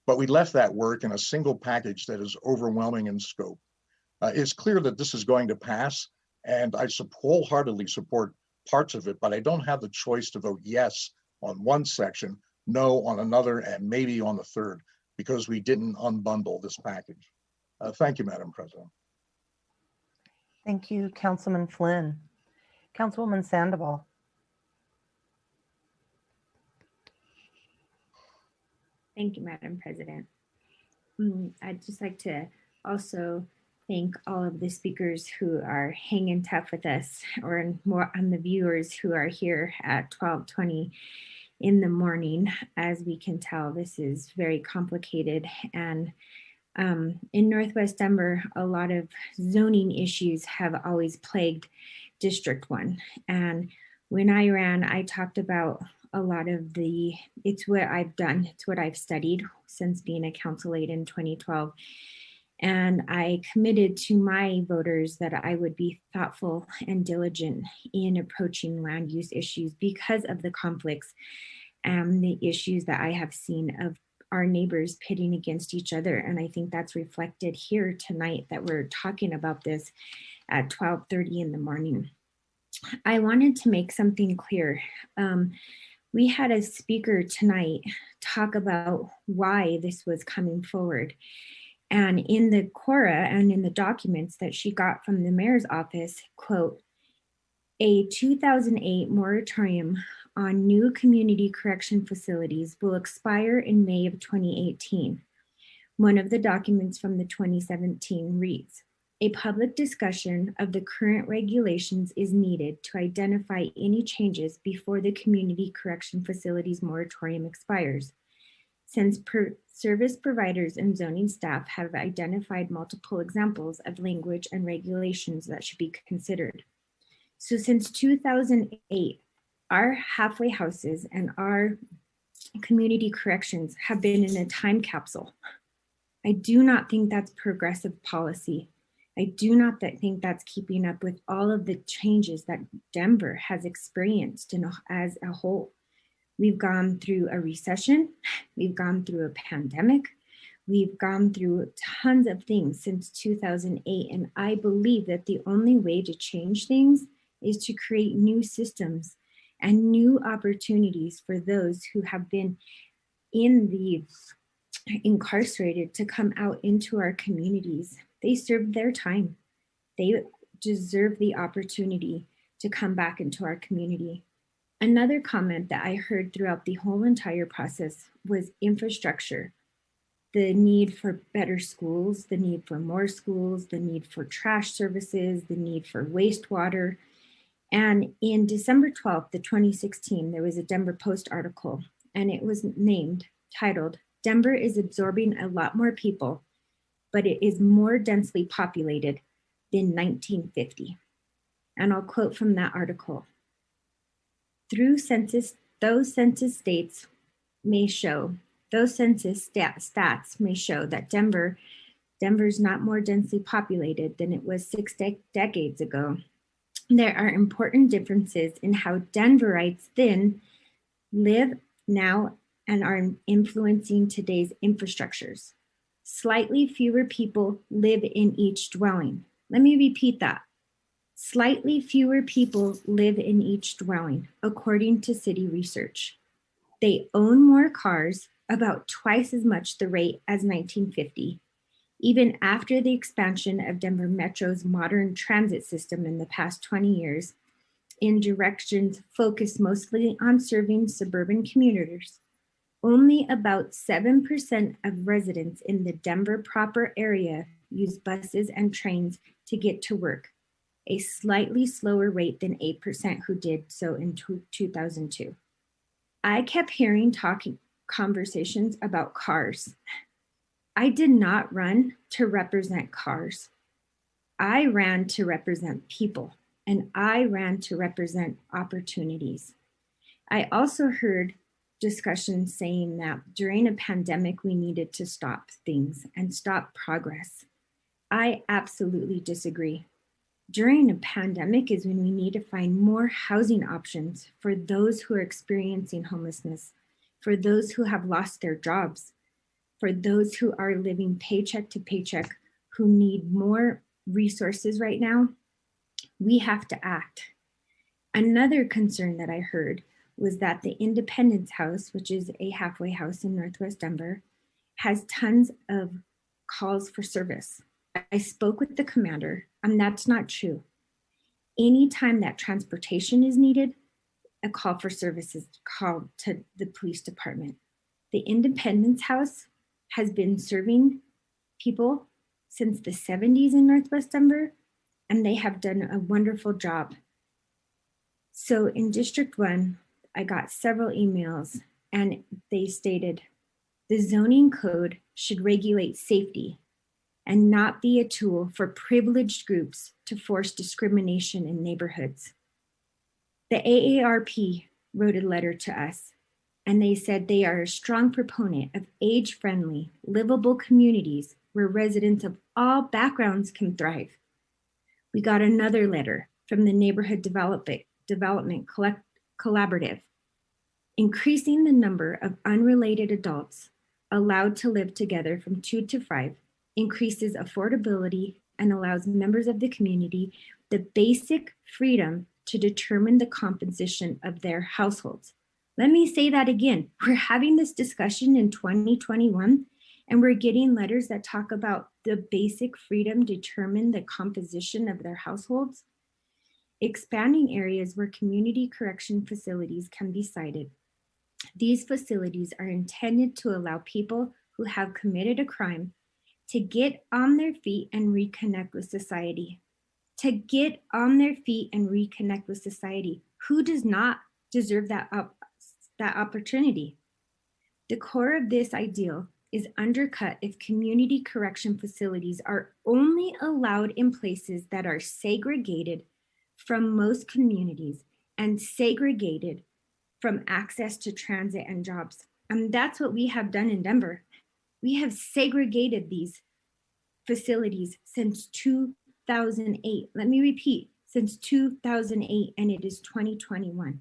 But we left that work in a single package that is overwhelming in scope. It's clear that this is going to pass, and I wholeheartedly support parts of it, but I don't have the choice to vote yes on one section, no on another, and maybe on the third, because we didn't unbundle this package. Thank you, Madam President. Thank you, Councilman Flynn. Councilwoman Sandoval. Thank you, Madam President. I'd just like to also thank all of the speakers who are hanging tough with us, or more on the viewers who are here at 12:20 in the morning. As we can tell, this is very complicated. And in Northwest Denver, a lot of zoning issues have always plagued District 1. And when I ran, I talked about a lot of it's what I've done, it's what I've studied since being a council aide in 2012. And I committed to my voters that I would be thoughtful and diligent in approaching land use issues because of the conflicts and the issues that I have seen of our neighbors pitting against each other. And I think that's reflected here tonight that we're talking about this at 12:30 in the morning. I wanted to make something clear. We had a speaker tonight talk about why this was coming forward. And in the Cora and in the documents that she got from the mayor's office, quote, a 2008 moratorium on new community correction facilities will expire in May of 2018. One of the documents from the 2017 reads, a public discussion of the current regulations is needed to identify any changes before the community correction facilities moratorium expires. Since service providers and zoning staff have identified multiple examples of language and regulations that should be considered. So since 2008, our halfway houses and our community corrections have been in a time capsule. I do not think that's progressive policy. I do not think that's keeping up with all of the changes that Denver has experienced as a whole. We've gone through a recession, we've gone through a pandemic, we've gone through tons of things since 2008, and I believe that the only way to change things is to create new systems and new opportunities for those who have been incarcerated to come out into our communities. They served their time. They deserve the opportunity to come back into our community. Another comment that I heard throughout the whole entire process was infrastructure. The need for better schools, the need for more schools, the need for trash services, the need for wastewater. And in December 12th, 2016, there was a Denver Post article, and it was titled, Denver is absorbing a lot more people, but it is more densely populated than 1950. And I'll quote from that article. Through census, those census stats may show that Denver's not more densely populated than it was 6 decades ago. There are important differences in how Denverites then live now and are influencing today's infrastructures. Slightly fewer people live in each dwelling. Let me repeat that. Slightly fewer people live in each dwelling, according to city research. They own more cars, about twice as much the rate as 1950, even after the expansion of Denver Metro's modern transit system in the past 20 years, in directions focused mostly on serving suburban commuters. Only about 7% of residents in the Denver proper area use buses and trains to get to work, a slightly slower rate than 8% who did so in 2002. I kept hearing conversations about cars. I did not run to represent cars. I ran to represent people, and I ran to represent opportunities. I also heard discussions saying that during a pandemic, we needed to stop things and stop progress. I absolutely disagree. During a pandemic is when we need to find more housing options for those who are experiencing homelessness, for those who have lost their jobs, for those who are living paycheck to paycheck, who need more resources right now. We have to act. Another concern that I heard was that the Independence House, which is a halfway house in Northwest Denver, has tons of calls for service. I spoke with the commander, and that's not true. Anytime that transportation is needed, a call for service is called to the police department. The Independence House has been serving people since the 70s in Northwest Denver, and they have done a wonderful job. So in District 1, I got several emails, and they stated, the zoning code should regulate safety and not be a tool for privileged groups to force discrimination in neighborhoods. The AARP wrote a letter to us, and they said they are a strong proponent of age-friendly, livable communities where residents of all backgrounds can thrive. We got another letter from the Neighborhood Development Collaborative, increasing the number of unrelated adults allowed to live together from 2 to 5 increases affordability and allows members of the community the basic freedom to determine the composition of their households. Let me say that again. We're having this discussion in 2021, and we're getting letters that talk about the basic freedom to determine the composition of their households. Expanding areas where community correction facilities can be sited. These facilities are intended to allow people who have committed a crime to get on their feet and reconnect with society. To get on their feet and reconnect with society. Who does not deserve that opportunity? The core of this ideal is undercut if community correction facilities are only allowed in places that are segregated from most communities and segregated from access to transit and jobs. And that's what we have done in Denver. We have segregated these facilities since 2008. Let me repeat, since 2008, and it is 2021.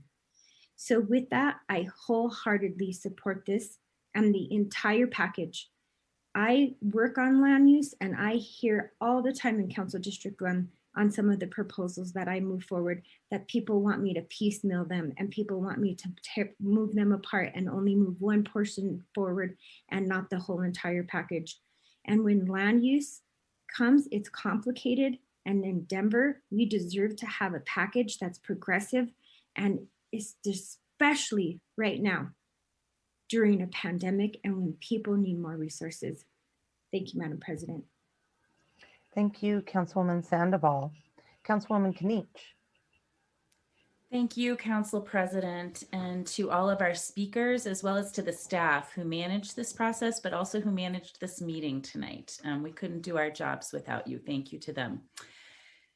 So with that, I wholeheartedly support this and the entire package. I work on land use, and I hear all the time in Council District 1 on some of the proposals that I move forward that people want me to piecemeal them and people want me to move them apart and only move one portion forward and not the whole entire package. And when land use comes, it's complicated. And in Denver, we deserve to have a package that's progressive, and it's especially right now during a pandemic and when people need more resources. Thank you, Madam President. Thank you, Councilwoman Sandoval. Councilwoman Kniech. Thank you, Council President, and to all of our speakers, as well as to the staff who managed this process, but also who managed this meeting tonight. We couldn't do our jobs without you. Thank you to them.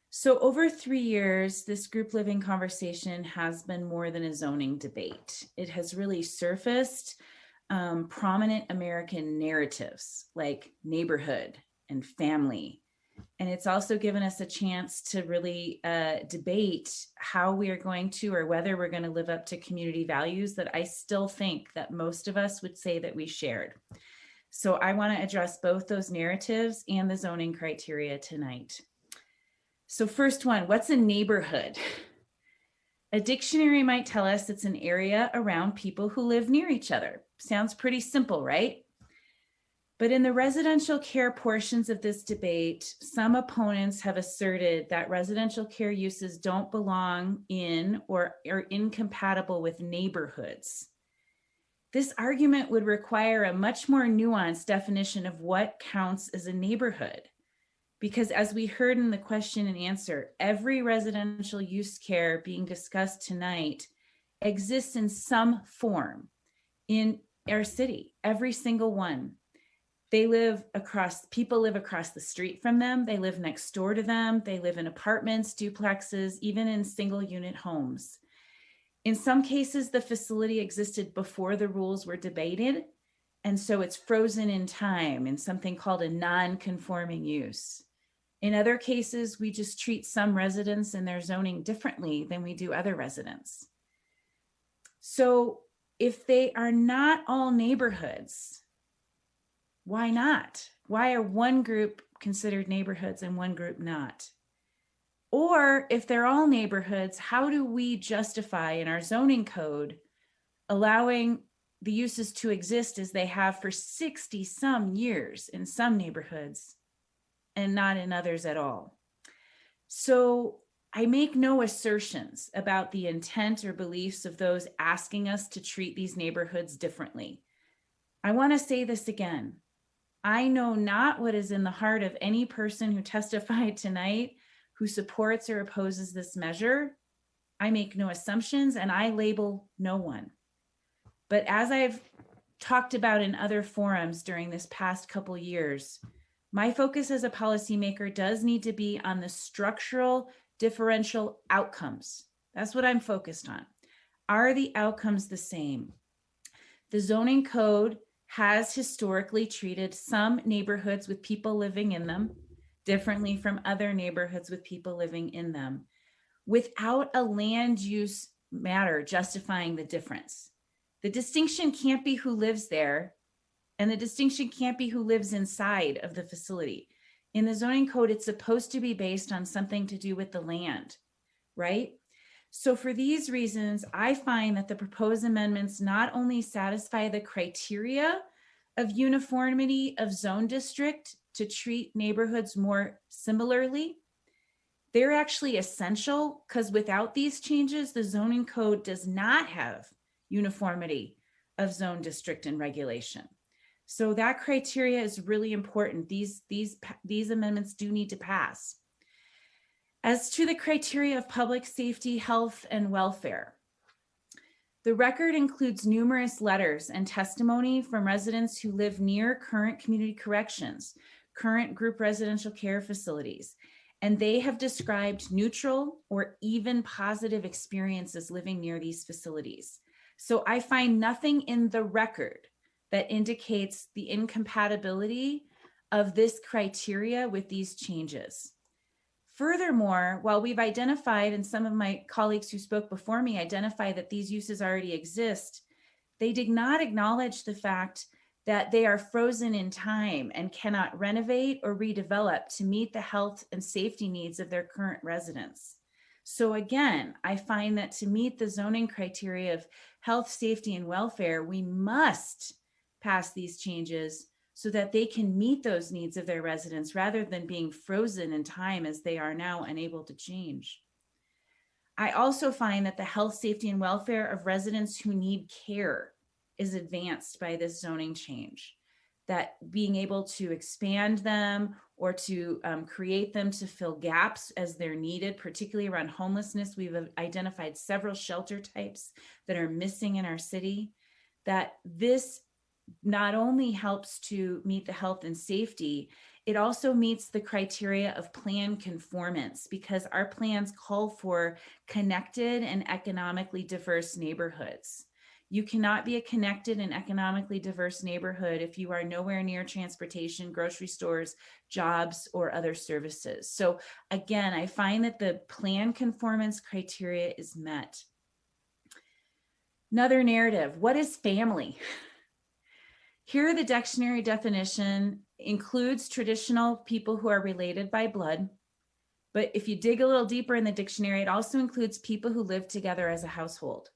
So over 3 years, this group living conversation has been more than a zoning debate. It has really surfaced prominent American narratives like neighborhood and family. And it's also given us a chance to really debate how we are going to, or whether we're going to live up to community values that I still think that most of us would say that we shared. So I want to address both those narratives and the zoning criteria tonight. So first one, what's a neighborhood? A dictionary might tell us it's an area around people who live near each other. Sounds pretty simple, right? But in the residential care portions of this debate, some opponents have asserted that residential care uses don't belong in or are incompatible with neighborhoods. This argument would require a much more nuanced definition of what counts as a neighborhood. Because as we heard in the question and answer, every residential use care being discussed tonight exists in some form in our city, every single one. People live across the street from them. They live next door to them. They live in apartments, duplexes, even in single unit homes. In some cases, the facility existed before the rules were debated. And so it's frozen in time in something called a non-conforming use. In other cases, we just treat some residents and their zoning differently than we do other residents. So if they are not all neighborhoods, why not? Why are one group considered neighborhoods and one group not? Or if they're all neighborhoods, how do we justify in our zoning code allowing the uses to exist as they have for 60 some years in some neighborhoods and not in others at all? So I make no assertions about the intent or beliefs of those asking us to treat these neighborhoods differently. I want to say this again. I know not what is in the heart of any person who testified tonight who supports or opposes this measure. I make no assumptions and I label no one. But as I've talked about in other forums during this past couple years, my focus as a policymaker does need to be on the structural differential outcomes. That's what I'm focused on. Are the outcomes the same? The zoning code has historically treated some neighborhoods with people living in them differently from other neighborhoods with people living in them, without a land use matter justifying the difference. The distinction can't be who lives there, and the distinction can't be who lives inside of the facility. In the zoning code, it's supposed to be based on something to do with the land, right? So for these reasons, I find that the proposed amendments not only satisfy the criteria of uniformity of zone district to treat neighborhoods more similarly, they're actually essential, because without these changes, the zoning code does not have uniformity of zone district and regulation. So that criteria is really important. These amendments do need to pass. As to the criteria of public safety, health, and welfare, the record includes numerous letters and testimony from residents who live near current community corrections, current group residential care facilities, and they have described neutral or even positive experiences living near these facilities. So I find nothing in the record that indicates the incompatibility of this criteria with these changes. Furthermore, while we've identified, and some of my colleagues who spoke before me identified that these uses already exist, they did not acknowledge the fact that they are frozen in time and cannot renovate or redevelop to meet the health and safety needs of their current residents. So again, I find that to meet the zoning criteria of health, safety, and welfare, we must pass these changes so that they can meet those needs of their residents rather than being frozen in time as they are now unable to change. I also find that the health, safety, and welfare of residents who need care is advanced by this zoning change, that being able to expand them or to create them to fill gaps as they're needed, particularly around homelessness. We've identified several shelter types that are missing in our city, that this not only helps to meet the health and safety, it also meets the criteria of plan conformance, because our plans call for connected and economically diverse neighborhoods. You cannot be a connected and economically diverse neighborhood if you are nowhere near transportation, grocery stores, jobs, or other services. So again, I find that the plan conformance criteria is met. Another narrative, what is family? Here, the dictionary definition includes traditional people who are related by blood. But if you dig a little deeper in the dictionary, it also includes people who live together as a household.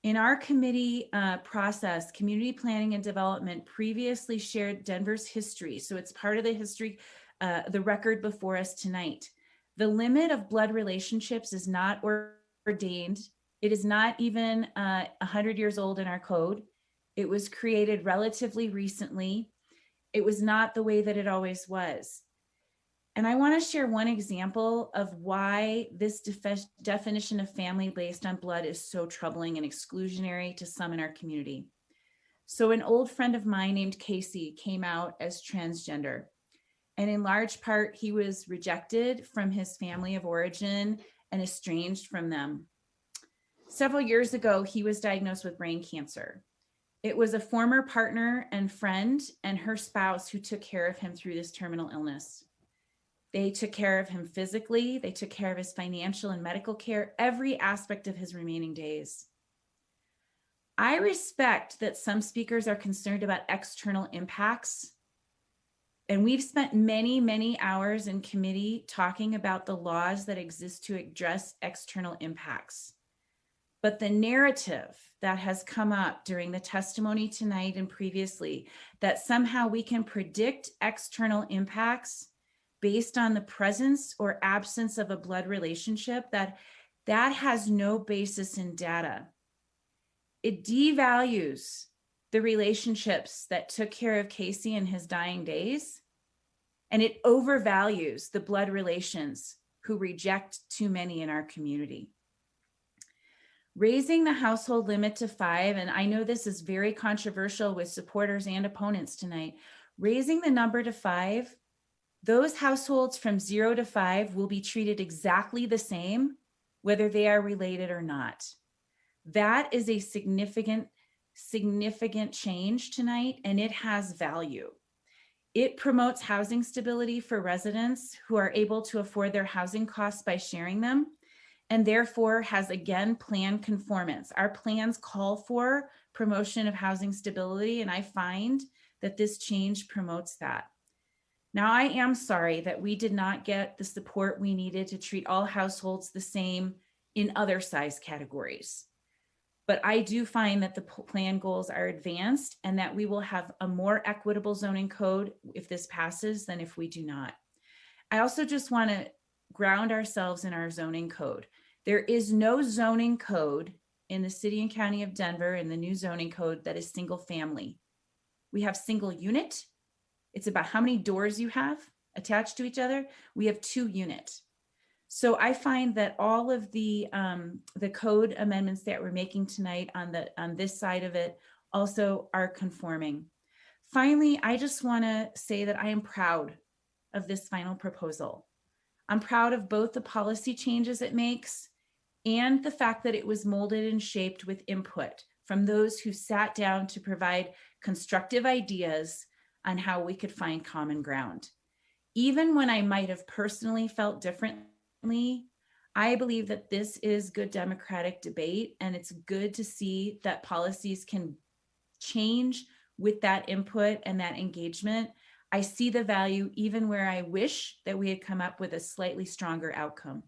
In our committee process, Community Planning and Development previously shared Denver's history. So it's part of the history, the record before us tonight. The limit of blood relationships is not ordained. It is not even 100 years old in our code. It was created relatively recently. It was not the way that it always was. And I want to share one example of why this definition of family based on blood is so troubling and exclusionary to some in our community. So an old friend of mine named Casey came out as transgender. And in large part, he was rejected from his family of origin and estranged from them. Several years ago, he was diagnosed with brain cancer. It was a former partner and friend and her spouse who took care of him through this terminal illness. They took care of him physically. They took care of his financial and medical care, every aspect of his remaining days. I respect that some speakers are concerned about external impacts. And we've spent many, many hours in committee talking about the laws that exist to address external impacts. But the narrative that has come up during the testimony tonight and previously, that somehow we can predict external impacts based on the presence or absence of a blood relationship, that has no basis in data. It devalues the relationships that took care of Casey in his dying days, and it overvalues the blood relations who reject too many in our community. Raising the household limit to 5, and I know this is very controversial with supporters and opponents tonight, raising the number to 5, those households from 0 to 5 will be treated exactly the same, whether they are related or not. That is a significant significant change tonight, and it has value. It promotes housing stability for residents who are able to afford their housing costs by sharing them, and therefore has again plan conformance. Our plans call for promotion of housing stability, and I find that this change promotes that. Now, I am sorry that we did not get the support we needed to treat all households the same in other size categories. But I do find that the plan goals are advanced and that we will have a more equitable zoning code if this passes than if we do not. I also just want to ground ourselves in our zoning code. There is no zoning code in the city and county of Denver in the new zoning code that is single family. We have single unit. It's about how many doors you have attached to each other. We have 2 units. So I find that all of the code amendments that we're making tonight on this side of it also are conforming. Finally, I just want to say that I am proud of this final proposal. I'm proud of both the policy changes it makes and the fact that it was molded and shaped with input from those who sat down to provide constructive ideas on how we could find common ground. Even when I might have personally felt differently, I believe that this is good democratic debate, and it's good to see that policies can change with that input and that engagement. I see the value even where I wish that we had come up with a slightly stronger outcome.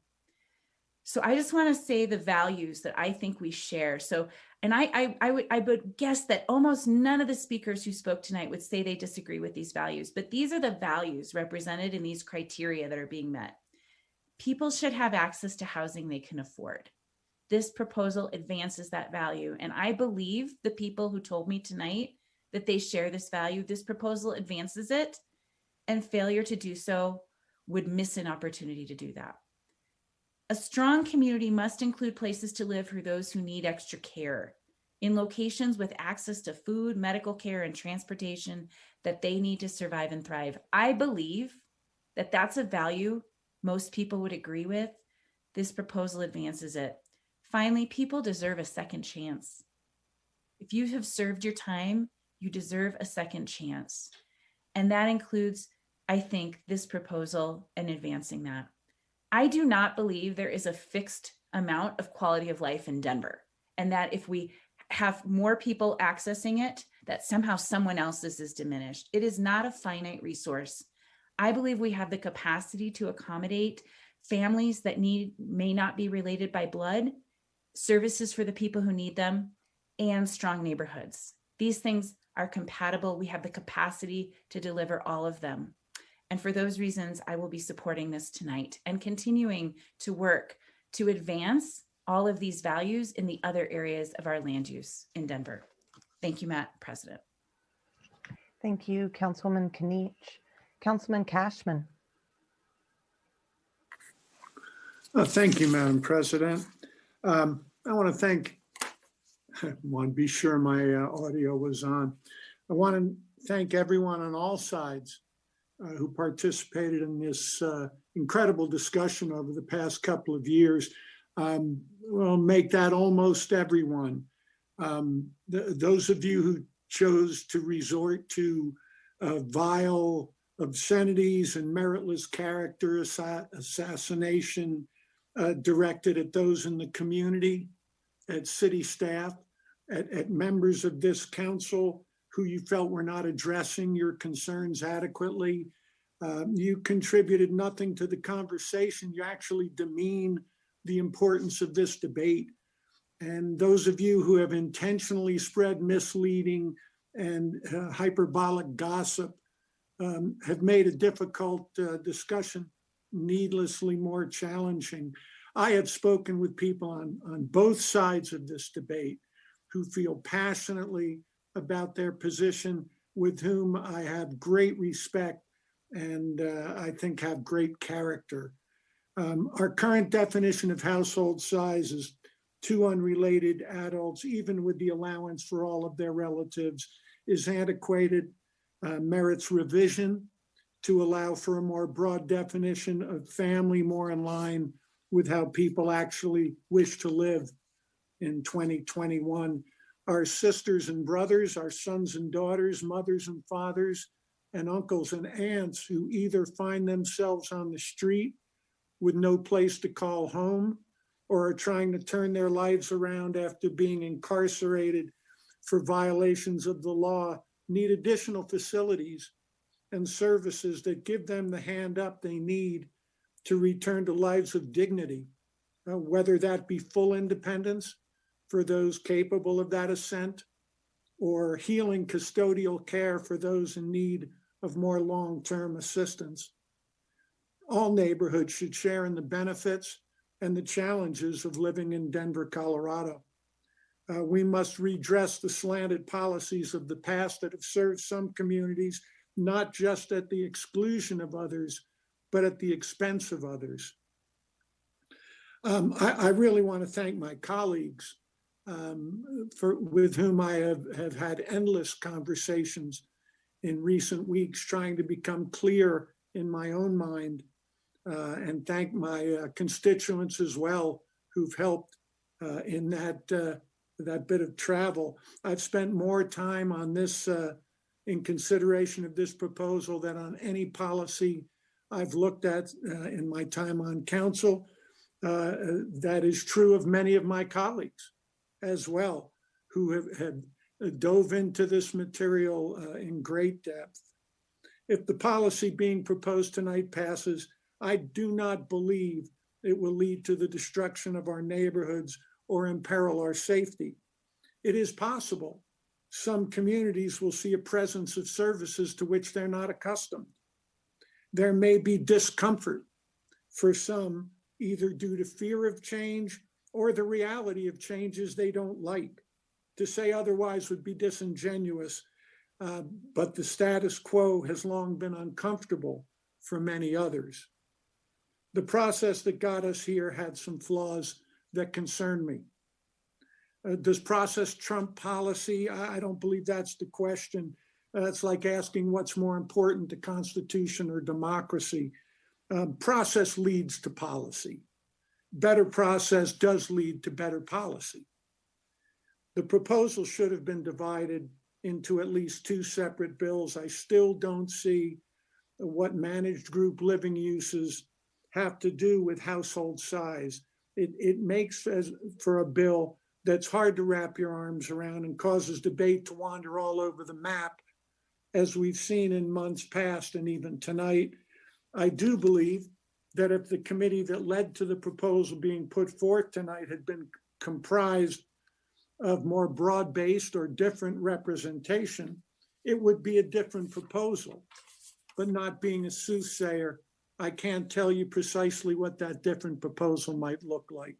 So I just want to say the values that I think we share. So, and I would guess that almost none of the speakers who spoke tonight would say they disagree with these values, but these are the values represented in these criteria that are being met. People should have access to housing they can afford. This proposal advances that value. And I believe the people who told me tonight that they share this value, this proposal advances it, and failure to do so would miss an opportunity to do that. A strong community must include places to live for those who need extra care in locations with access to food, medical care, and transportation that they need to survive and thrive. I believe that that's a value most people would agree with. This proposal advances it. Finally, people deserve a second chance. If you have served your time, you deserve a second chance. And that includes, I think, this proposal and advancing that. I do not believe there is a fixed amount of quality of life in Denver, and that if we have more people accessing it, that somehow someone else's is diminished. It is not a finite resource. I believe we have the capacity to accommodate families that may not be related by blood, services for the people who need them, and strong neighborhoods. These things are compatible. We have the capacity to deliver all of them. And for those reasons, I will be supporting this tonight and continuing to work to advance all of these values in the other areas of our land use in Denver. Thank you, Madam President. Thank you, Councilwoman Kanich. Councilman Cashman. Thank you, Madam President. I want to thank, I want to be sure my audio was on. I want to thank everyone on all sides who participated in this incredible discussion over the past couple of years. We'll make that almost everyone. Those of you who chose to resort to vile obscenities and meritless character assassination directed at those in the community, at city staff, at members of this council who you felt were not addressing your concerns adequately. You contributed nothing to the conversation. You actually demean the importance of this debate. And those of you who have intentionally spread misleading and hyperbolic gossip have made a difficult discussion needlessly more challenging. I have spoken with people on both sides of this debate who feel passionately about their position, with whom I have great respect and I think have great character. Our current definition of household size is 2 unrelated adults, even with the allowance for all of their relatives, is antiquated, merits revision to allow for a more broad definition of family, more in line with how people actually wish to live in 2021. our sisters and brothers, our sons and daughters, mothers and fathers, and uncles and aunts who either find themselves on the street with no place to call home or are trying to turn their lives around after being incarcerated for violations of the law need additional facilities and services that give them the hand up they need to return to lives of dignity, whether that be full independence for those capable of that ascent or healing custodial care for those in need of more long-term assistance. All neighborhoods should share in the benefits and the challenges of living in Denver, Colorado. We must redress the slanted policies of the past that have served some communities, not just at the exclusion of others, but at the expense of others. I really want to thank my colleagues with whom I have had endless conversations in recent weeks, trying to become clear in my own mind, and thank my constituents as well who've helped in that bit of travel. I've spent more time on this in consideration of this proposal than on any policy I've looked at in my time on council. That is true of many of my colleagues as well, who have dove into this material in great depth. If the policy being proposed tonight passes, I do not believe it will lead to the destruction of our neighborhoods or imperil our safety. It is possible some communities will see a presence of services to which they're not accustomed. There may be discomfort for some, either due to fear of change or the reality of changes they don't like. To say otherwise would be disingenuous, but the status quo has long been uncomfortable for many others. The process that got us here had some flaws that concern me. Does process trump policy? I don't believe that's the question. It's like asking what's more important, the Constitution or democracy. Process leads to policy. Better process does lead to better policy. The proposal should have been divided into at least two separate bills. I still don't see what managed group living uses have to do with household size. It makes for a bill that's hard to wrap your arms around and causes debate to wander all over the map, as we've seen in months past and even tonight. I do believe that if the committee that led to the proposal being put forth tonight had been comprised of more broad-based or different representation, it would be a different proposal. But not being a soothsayer, I can't tell you precisely what that different proposal might look like.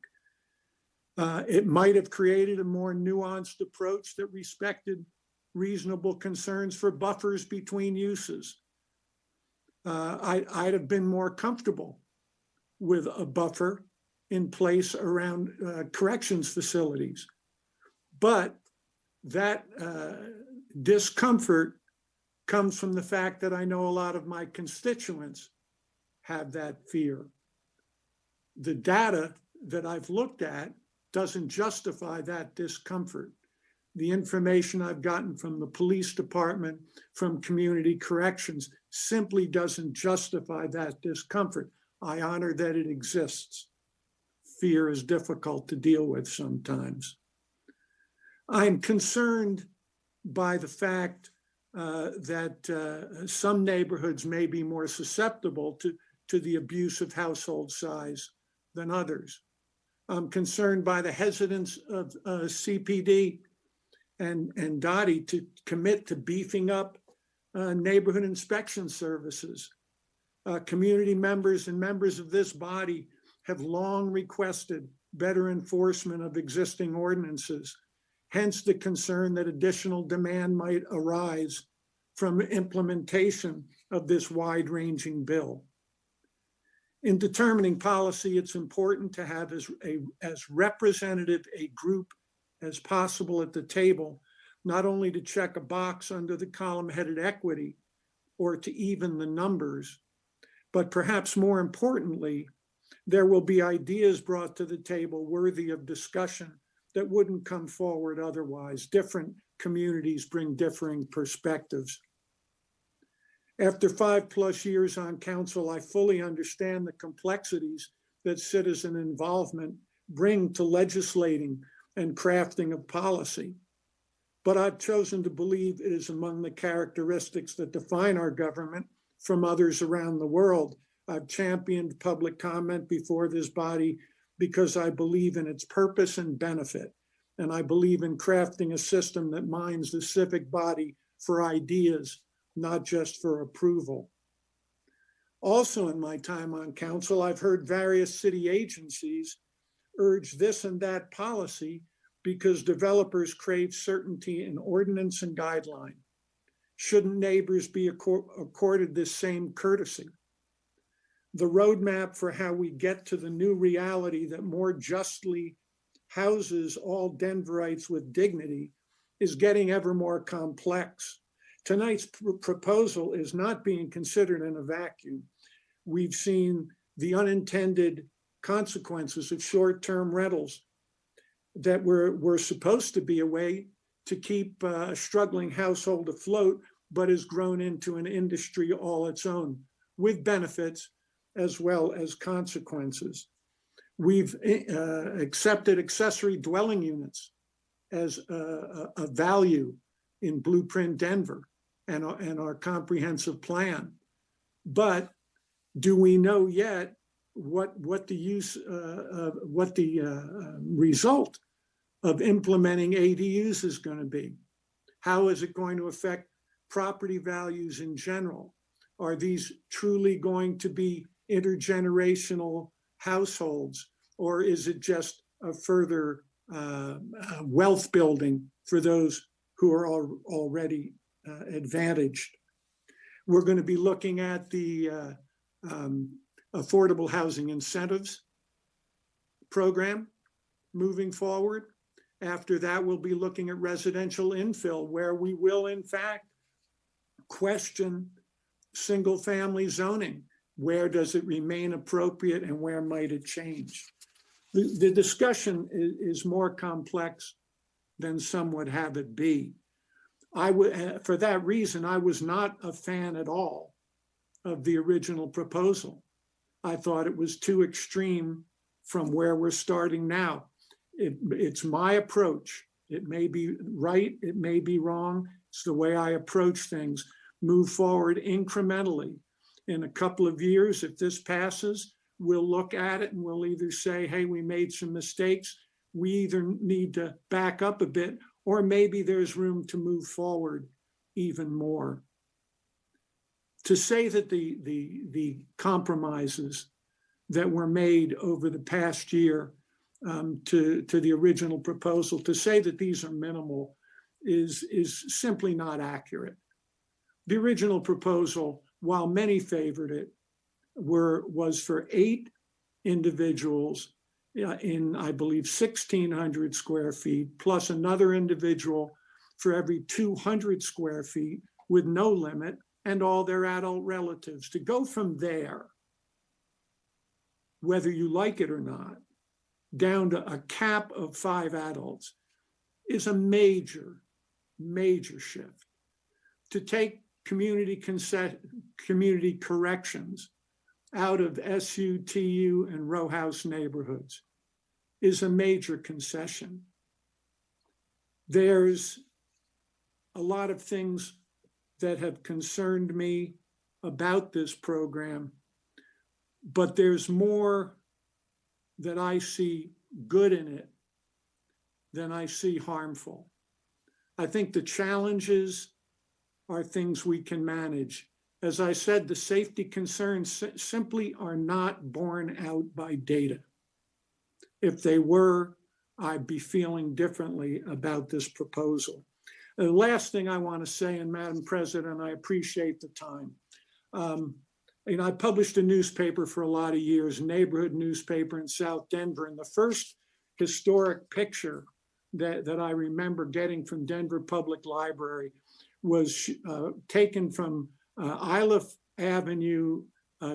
It might have created a more nuanced approach that respected reasonable concerns for buffers between uses. I'd have been more comfortable with a buffer in place around corrections facilities. But that discomfort comes from the fact that I know a lot of my constituents have that fear. The data that I've looked at doesn't justify that discomfort. The information I've gotten from the police department, from community corrections, simply doesn't justify that discomfort. I honor that it exists. Fear is difficult to deal with sometimes. I'm concerned by the fact that some neighborhoods may be more susceptible to the abuse of household size than others. I'm concerned by the hesitance of CPD and Dottie to commit to beefing up neighborhood inspection services. Community members and members of this body have long requested better enforcement of existing ordinances, hence the concern that additional demand might arise from implementation of this wide-ranging bill. In determining policy, it's important to have as representative a group as possible at the table, not only to check a box under the column-headed equity or to even the numbers, but perhaps more importantly, there will be ideas brought to the table worthy of discussion that wouldn't come forward otherwise. Different communities bring differing perspectives. After 5+ years on council, I fully understand the complexities that citizen involvement bring to legislating and crafting of policy. But I've chosen to believe it is among the characteristics that define our government from others around the world. I've championed public comment before this body because I believe in its purpose and benefit. And I believe in crafting a system that mines the civic body for ideas, not just for approval. Also in my time on council, I've heard various city agencies urge this and that policy because developers crave certainty in ordinance and guideline. Shouldn't neighbors be accorded this same courtesy? The roadmap for how we get to the new reality that more justly houses all Denverites with dignity is getting ever more complex. Tonight's proposal is not being considered in a vacuum. We've seen the unintended consequences of short-term rentals that were supposed to be a way to keep a struggling household afloat, but has grown into an industry all its own with benefits as well as consequences. We've accepted accessory dwelling units as a value in Blueprint Denver and our comprehensive plan. But do we know yet what the result of implementing ADUs is going to be? How is it going to affect property values in general? Are these truly going to be intergenerational households, or is it just a further wealth building for those who are already advantaged? We're going to be looking at the affordable housing incentives program moving forward. After that, we'll be looking at residential infill, where we will in fact question single family zoning. Where does it remain appropriate and where might it change? The discussion is more complex than some would have it be. For that reason, I was not a fan at all of the original proposal. I thought it was too extreme from where we're starting now. It's my approach. It may be right, it may be wrong. It's the way I approach things. Move forward incrementally. In a couple of years, if this passes, we'll look at it and we'll either say, hey, we made some mistakes. We either need to back up a bit, or maybe there's room to move forward even more. To say that the compromises that were made over the past year to the original proposal, to say that these are minimal is simply not accurate. The original proposal, while many favored it, was for 8 individuals in, I believe, 1,600 square feet, plus another individual for every 200 square feet with no limit, and all their adult relatives. To go from there, whether you like it or not, down to a cap of 5 adults is a major, major shift. To take community corrections out of SU, TU, and row house neighborhoods is a major concession. There's a lot of things that have concerned me about this program, but there's more that I see good in it than I see harmful. I think the challenges are things we can manage. As I said, the safety concerns simply are not borne out by data. If they were, I'd be feeling differently about this proposal. The last thing I want to say, and Madam President, I appreciate the time. I published a newspaper for a lot of years, a neighborhood newspaper in South Denver, and the first historic picture that I remember getting from Denver Public Library was taken from Iliff Avenue,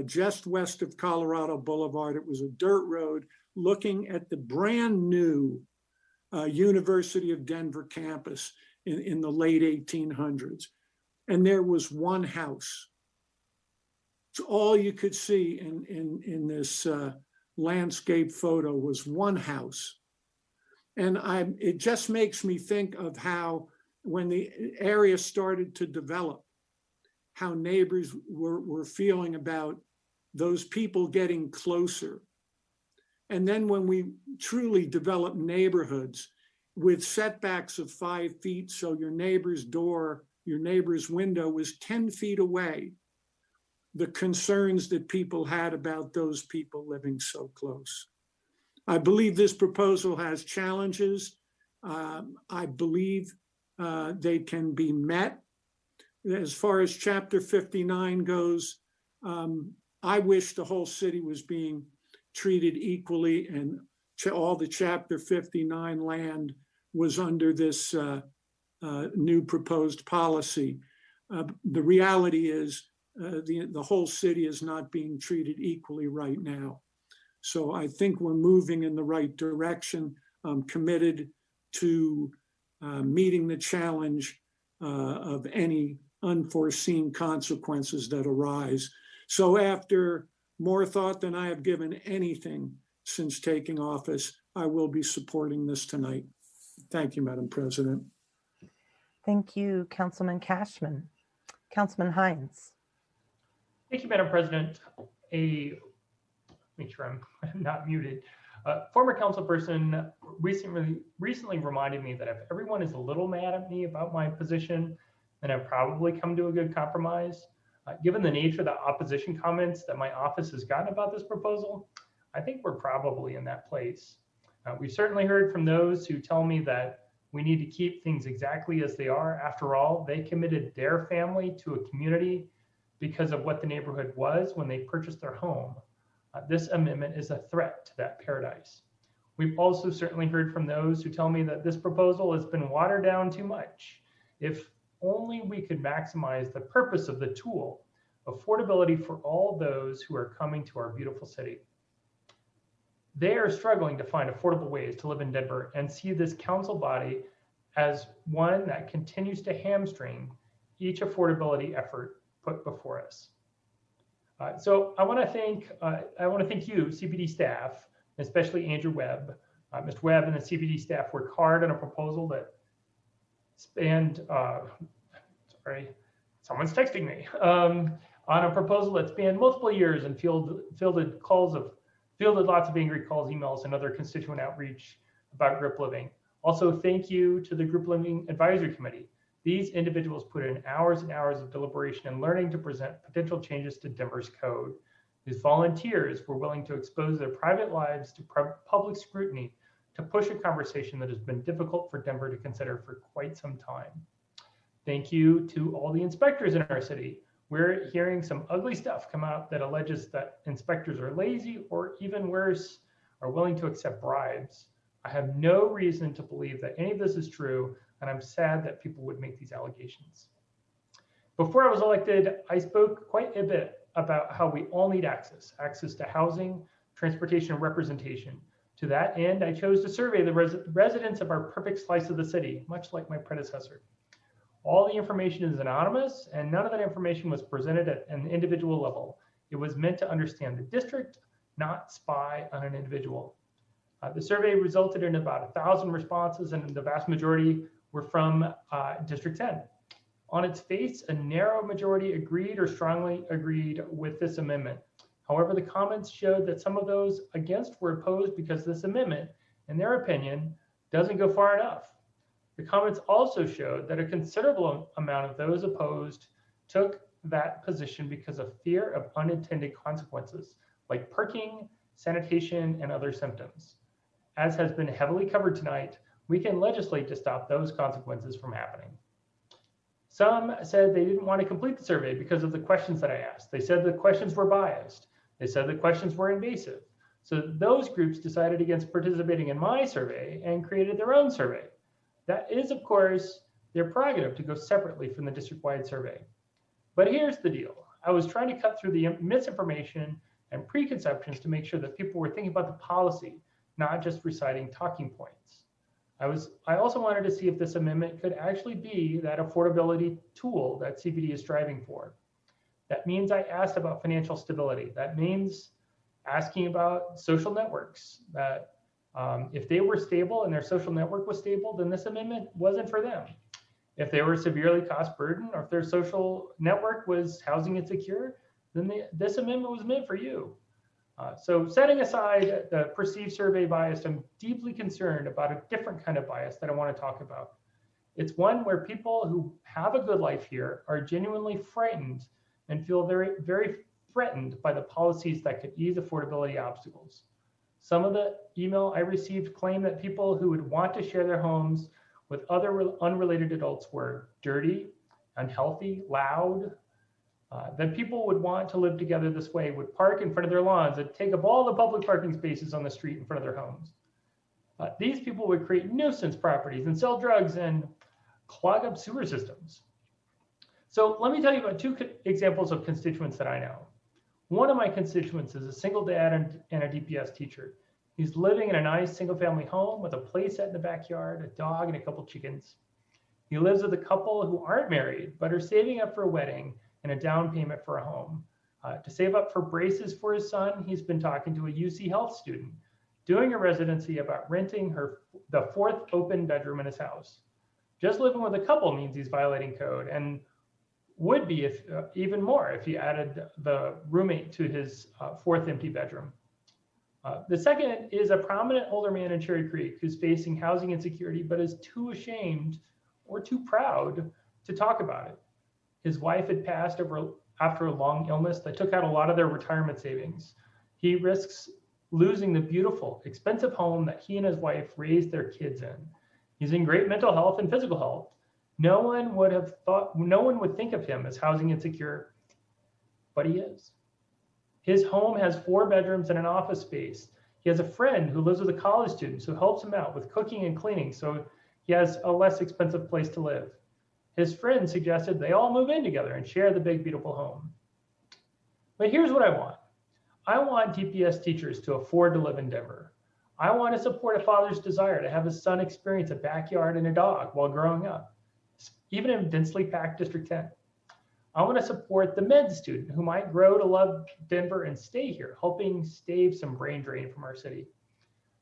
just west of Colorado Boulevard. It was a dirt road looking at the brand new University of Denver campus in the late 1800s. And there was one house. It's all you could see in this landscape photo was one house. And it just makes me think of how when the area started to develop, how neighbors were feeling about those people getting closer. And then when we truly develop neighborhoods with setbacks of 5 feet, so your neighbor's door, your neighbor's window was 10 feet away, the concerns that people had about those people living so close. I believe this proposal has challenges. I believe they can be met. As far as Chapter 59 goes, I wish the whole city was being treated equally and all the Chapter 59 land was under this new proposed policy. The reality is the whole city is not being treated equally right now. So I think we're moving in the right direction. I'm committed to meeting the challenge of any unforeseen consequences that arise. So after more thought than I have given anything since taking office, I will be supporting this tonight. Thank you, Madam President. Thank you, Councilman Cashman. Councilman Hines. Thank you, Madam President. Make sure I'm not muted. Former councilperson recently reminded me that if everyone is a little mad at me about my position, then I've probably come to a good compromise. Given the nature of the opposition comments that my office has gotten about this proposal, I think we're probably in that place. We've certainly heard from those who tell me that we need to keep things exactly as they are. After all, they committed their family to a community because of what the neighborhood was when they purchased their home. This amendment is a threat to that paradise. We've also certainly heard from those who tell me that this proposal has been watered down too much. If only we could maximize the purpose of the tool, affordability for all those who are coming to our beautiful city. They are struggling to find affordable ways to live in Denver and see this council body as one that continues to hamstring each affordability effort put before us. So I want to thank you, CBD staff, especially Andrew Webb. Mr. Webb and the CBD staff worked hard on a proposal that spanned, sorry, someone's texting me, on a proposal that spanned multiple years and fielded lots of angry calls, emails, and other constituent outreach about group living. Also, thank you to the Group Living Advisory Committee. These individuals put in hours and hours of deliberation and learning to present potential changes to Denver's code. These volunteers were willing to expose their private lives to public scrutiny to push a conversation that has been difficult for Denver to consider for quite some time. Thank you to all the inspectors in our city. We're hearing some ugly stuff come out that alleges that inspectors are lazy or even worse, are willing to accept bribes. I have no reason to believe that any of this is true, and I'm sad that people would make these allegations. Before I was elected, I spoke quite a bit about how we all need access to housing, transportation, and representation. To that end, I chose to survey the residents of our perfect slice of the city, much like my predecessor. All the information is anonymous, and none of that information was presented at an individual level. It was meant to understand the district, not spy on an individual. The survey resulted in about 1,000 responses, and the vast majority were from District 10. On its face, a narrow majority agreed or strongly agreed with this amendment. However, the comments showed that some of those against were opposed because this amendment, in their opinion, doesn't go far enough. The comments also showed that a considerable amount of those opposed took that position because of fear of unintended consequences, like parking, sanitation, and other symptoms. As has been heavily covered tonight, we can legislate to stop those consequences from happening. Some said they didn't want to complete the survey because of the questions that I asked. They said the questions were biased. They said the questions were invasive. So those groups decided against participating in my survey and created their own survey. That is, of course, their prerogative to go separately from the district-wide survey. But here's the deal. I was trying to cut through the misinformation and preconceptions to make sure that people were thinking about the policy, not just reciting talking points. I also wanted to see if this amendment could actually be that affordability tool that CPD is striving for. That means I asked about financial stability. That means asking about social networks, that if they were stable and their social network was stable, then this amendment wasn't for them. If they were severely cost burdened, or if their social network was housing insecure, then this amendment was meant for you. So setting aside the perceived survey bias, I'm deeply concerned about a different kind of bias that I want to talk about. It's one where people who have a good life here are genuinely frightened and feel very, very threatened by the policies that could ease affordability obstacles. Some of the email I received claim that people who would want to share their homes with other unrelated adults were dirty, unhealthy, loud, that people would want to live together this way, would park in front of their lawns and take up all the public parking spaces on the street in front of their homes. These people would create nuisance properties and sell drugs and clog up sewer systems. So let me tell you about two examples of constituents that I know. One of my constituents is a single dad and a DPS teacher. He's living in a nice single family home with a play set in the backyard, a dog, and a couple chickens. He lives with a couple who aren't married, but are saving up for a wedding and a down payment for a home. To save up for braces for his son, he's been talking to a UC Health student, doing a residency about renting the fourth open bedroom in his house. Just living with a couple means he's violating code, and would be if even more if he added the roommate to his fourth empty bedroom. The second is a prominent older man in Cherry Creek who's facing housing insecurity, but is too ashamed or too proud to talk about it. His wife had passed after a long illness that took out a lot of their retirement savings. He risks losing the beautiful, expensive home that he and his wife raised their kids in. He's in great mental health and physical health. No one would think of him as housing insecure, but he is. His home has 4 bedrooms and an office space. He has a friend who lives with a college student who helps him out with cooking and cleaning, so he has a less expensive place to live. His friend suggested they all move in together and share the big, beautiful home. But here's what I want. I want DPS teachers to afford to live in Denver. I want to support a father's desire to have his son experience a backyard and a dog while growing up, even in densely packed District 10. I want to support the med student who might grow to love Denver and stay here, helping stave some brain drain from our city.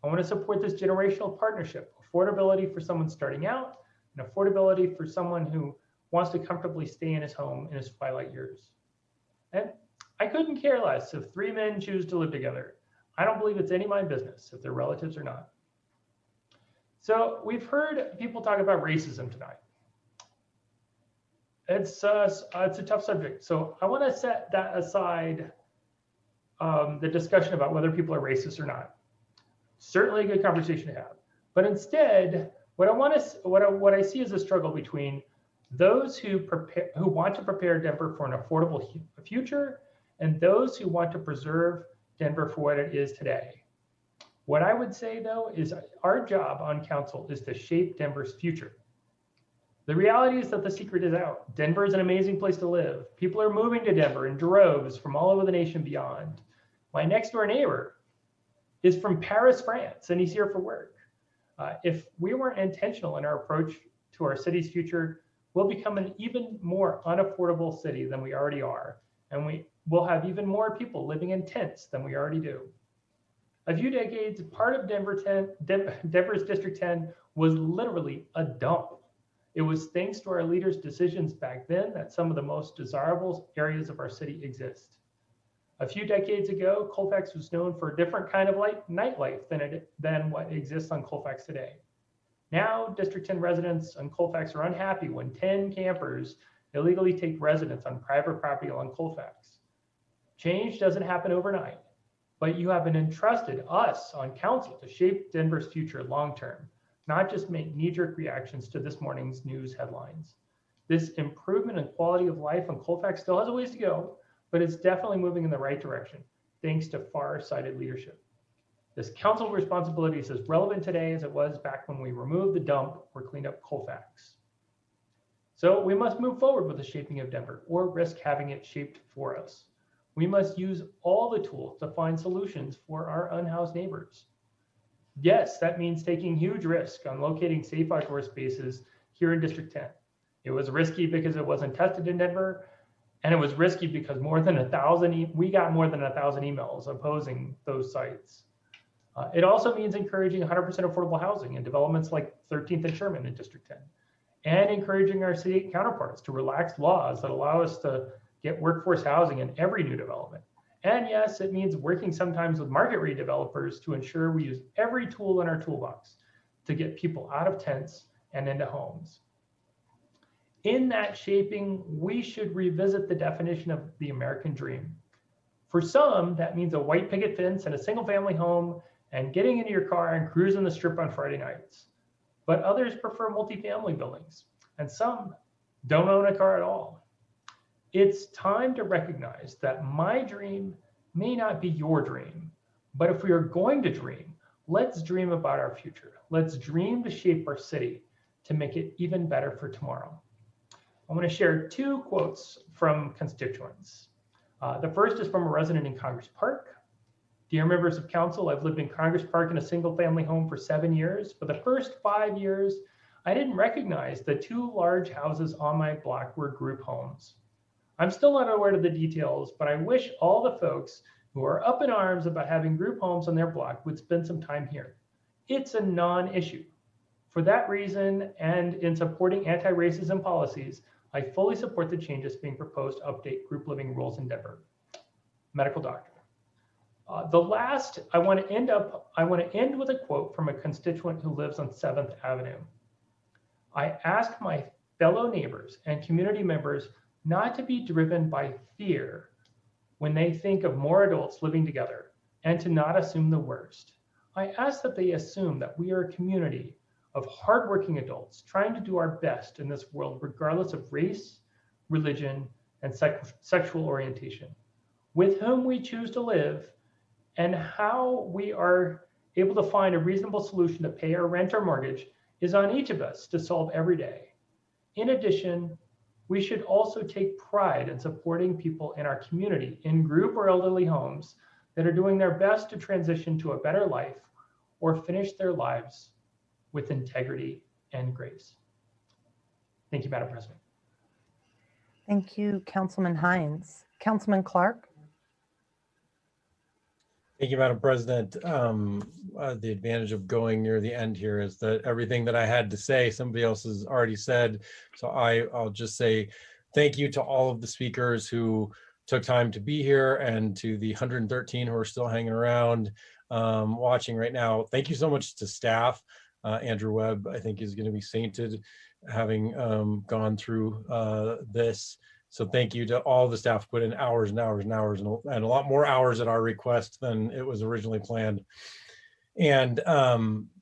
I want to support this generational partnership, affordability for someone starting out and affordability for someone who wants to comfortably stay in his home in his twilight years. And I couldn't care less if 3 men choose to live together. I don't believe it's any of my business if they're relatives or not. So we've heard people talk about racism tonight. It's a tough subject. So I want to set that aside, the discussion about whether people are racist or not. Certainly a good conversation to have. But instead, what I see is a struggle between those who want to prepare Denver for an affordable future and those who want to preserve Denver for what it is today. What I would say, though, is our job on council is to shape Denver's future. The reality is that the secret is out. Denver is an amazing place to live. People are moving to Denver in droves from all over the nation beyond. My next door neighbor is from Paris, France, and he's here for work. If we weren't intentional in our approach to our city's future, we'll become an even more unaffordable city than we already are. And we will have even more people living in tents than we already do. A few decades, part of Denver's District 10 was literally a dump. It was thanks to our leaders' decisions back then that some of the most desirable areas of our city exist. A few decades ago, Colfax was known for a different kind of nightlife than what exists on Colfax today. Now, District 10 residents on Colfax are unhappy when 10 campers illegally take residence on private property along Colfax. Change doesn't happen overnight, but you have entrusted us on council to shape Denver's future long-term, not just make knee-jerk reactions to this morning's news headlines. This improvement in quality of life on Colfax still has a ways to go, but it's definitely moving in the right direction, thanks to far-sighted leadership. This council responsibility is as relevant today as it was back when we removed the dump or cleaned up Colfax. So we must move forward with the shaping of Denver or risk having it shaped for us. We must use all the tools to find solutions for our unhoused neighbors. Yes, that means taking huge risk on locating safe outdoor spaces here in District 10. It was risky because it wasn't tested in Denver, and it was risky because we got more than 1,000 emails opposing those sites. It also means encouraging 100% affordable housing in developments like 13th and Sherman in District 10, and encouraging our city counterparts to relax laws that allow us to get workforce housing in every new development. And yes, it means working sometimes with market rate developers to ensure we use every tool in our toolbox to get people out of tents and into homes. In that shaping, we should revisit the definition of the American dream. For some, that means a white picket fence and a single family home and getting into your car and cruising the strip on Friday nights. But others prefer multifamily buildings, and some don't own a car at all. It's time to recognize that my dream may not be your dream, but if we are going to dream, let's dream about our future. Let's dream to shape our city to make it even better for tomorrow. I want to share 2 quotes from constituents. The first is from a resident in Congress Park. Dear members of council, I've lived in Congress Park in a single family home for 7 years. For the first 5 years, I didn't recognize the 2 large houses on my block were group homes. I'm still not aware of the details, but I wish all the folks who are up in arms about having group homes on their block would spend some time here. It's a non-issue. For that reason, and in supporting anti-racism policies, I fully support the changes being proposed to update group living rules in Denver. Medical doctor. The last, I want to end with a quote from a constituent who lives on 7th Avenue. I ask my fellow neighbors and community members not to be driven by fear when they think of more adults living together and to not assume the worst. I ask that they assume that we are a community of hardworking adults trying to do our best in this world, regardless of race, religion, and sexual orientation, with whom we choose to live, and how we are able to find a reasonable solution to pay our rent or mortgage is on each of us to solve every day. In addition, we should also take pride in supporting people in our community in group or elderly homes that are doing their best to transition to a better life or finish their lives with integrity and grace. Thank you, Madam President. Thank you, Councilman Hines. Councilman Clark. Thank you, Madam President. The advantage of going near the end here is that everything that I had to say, somebody else has already said. So I'll just say thank you to all of the speakers who took time to be here, and to the 113 who are still hanging around watching right now. Thank you so much to staff. Andrew Webb, I think, is going to be sainted having gone through this. So thank you to all the staff who put in hours and hours and hours and a lot more hours at our request than it was originally planned. And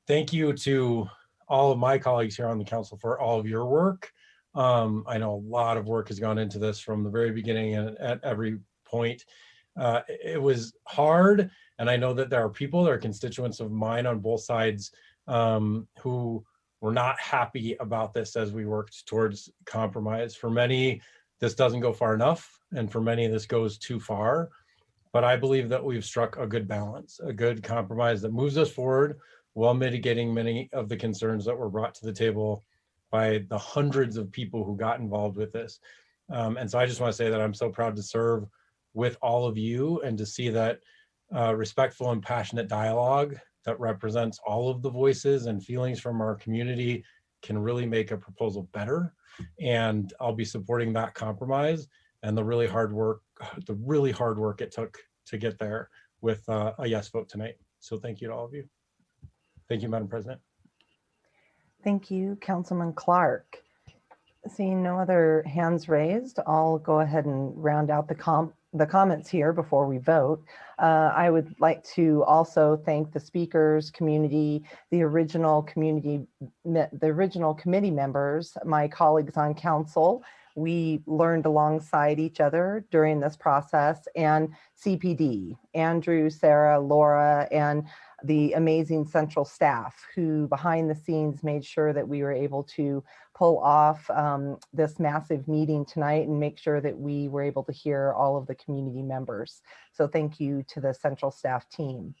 thank you to all of my colleagues here on the council for all of your work. I know a lot of work has gone into this from the very beginning and at every point. It was hard, and I know that there are people, there are constituents of mine on both sides who were not happy about this as we worked towards compromise. For many, this doesn't go far enough, and for many, this goes too far. But I believe that we've struck a good balance, a good compromise that moves us forward while mitigating many of the concerns that were brought to the table by the hundreds of people who got involved with this. And so I just want to say that I'm so proud to serve with all of you and to see that respectful and passionate dialogue that represents all of the voices and feelings from our community can really make a proposal better. And I'll be supporting that compromise and the really hard work it took to get there with a yes vote tonight. So thank you to all of you. Thank you, Madam President. Thank you, Councilman Clark. Seeing no other hands raised, I'll go ahead and round out the comments here before we vote. I would like to also thank the speakers, community, the original committee members, my colleagues on council. We learned alongside each other during this process, and CPD, Andrew, Sarah, Laura, and the amazing central staff who behind the scenes made sure that we were able to pull off this massive meeting tonight and make sure that we were able to hear all of the community members. So thank you to the central staff team.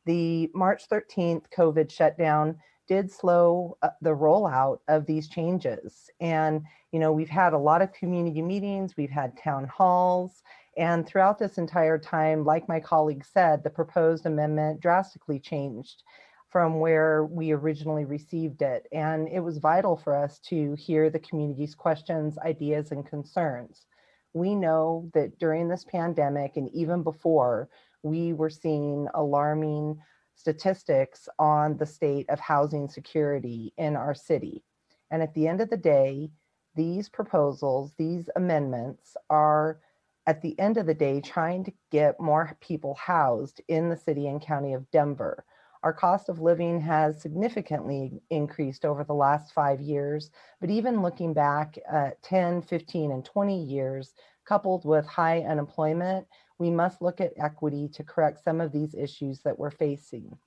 The March 13th COVID shutdown did slow the rollout of these changes. And, we've had a lot of community meetings, we've had town halls, and throughout this entire time, like my colleague said, the proposed amendment drastically changed from where we originally received it. And it was vital for us to hear the community's questions, ideas, and concerns. We know that during this pandemic and even before, we were seeing alarming statistics on the state of housing security in our city. And at the end of the day, these proposals, these amendments are at the end of the day trying to get more people housed in the city and county of Denver. Our cost of living has significantly increased over the last 5 years, but even looking back at 10, 15, and 20 years, coupled with high unemployment, we must look at equity to correct some of these issues that we're facing.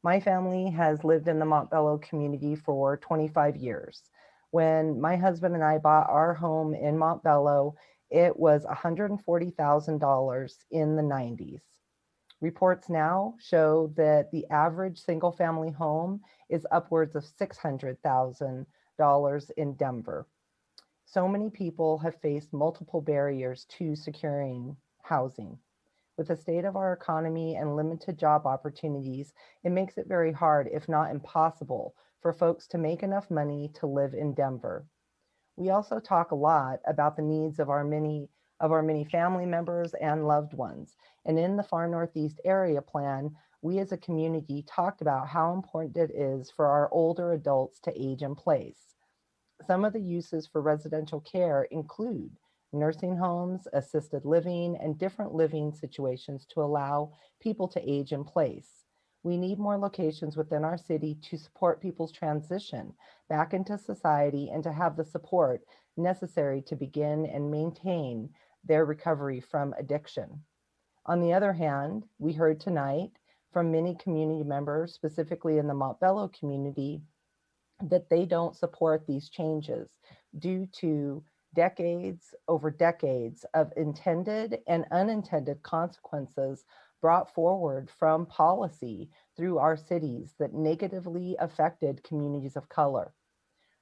My family has lived in the Montbello community for 25 years. When my husband and I bought our home in Montbello, it was $140,000 in the 90s. Reports now show that the average single family home is upwards of $600,000 in Denver. So many people have faced multiple barriers to securing housing. With the state of our economy and limited job opportunities, it makes it very hard, if not impossible, for folks to make enough money to live in Denver. We also talk a lot about the needs of our many family members and loved ones. And in the Far Northeast Area Plan, we as a community talked about how important it is for our older adults to age in place. Some of the uses for residential care include nursing homes, assisted living, and different living situations to allow people to age in place. We need more locations within our city to support people's transition back into society and to have the support necessary to begin and maintain their recovery from addiction. On the other hand, we heard tonight from many community members, specifically in the Montbello community, that they don't support these changes due to over decades of intended and unintended consequences brought forward from policy through our cities that negatively affected communities of color.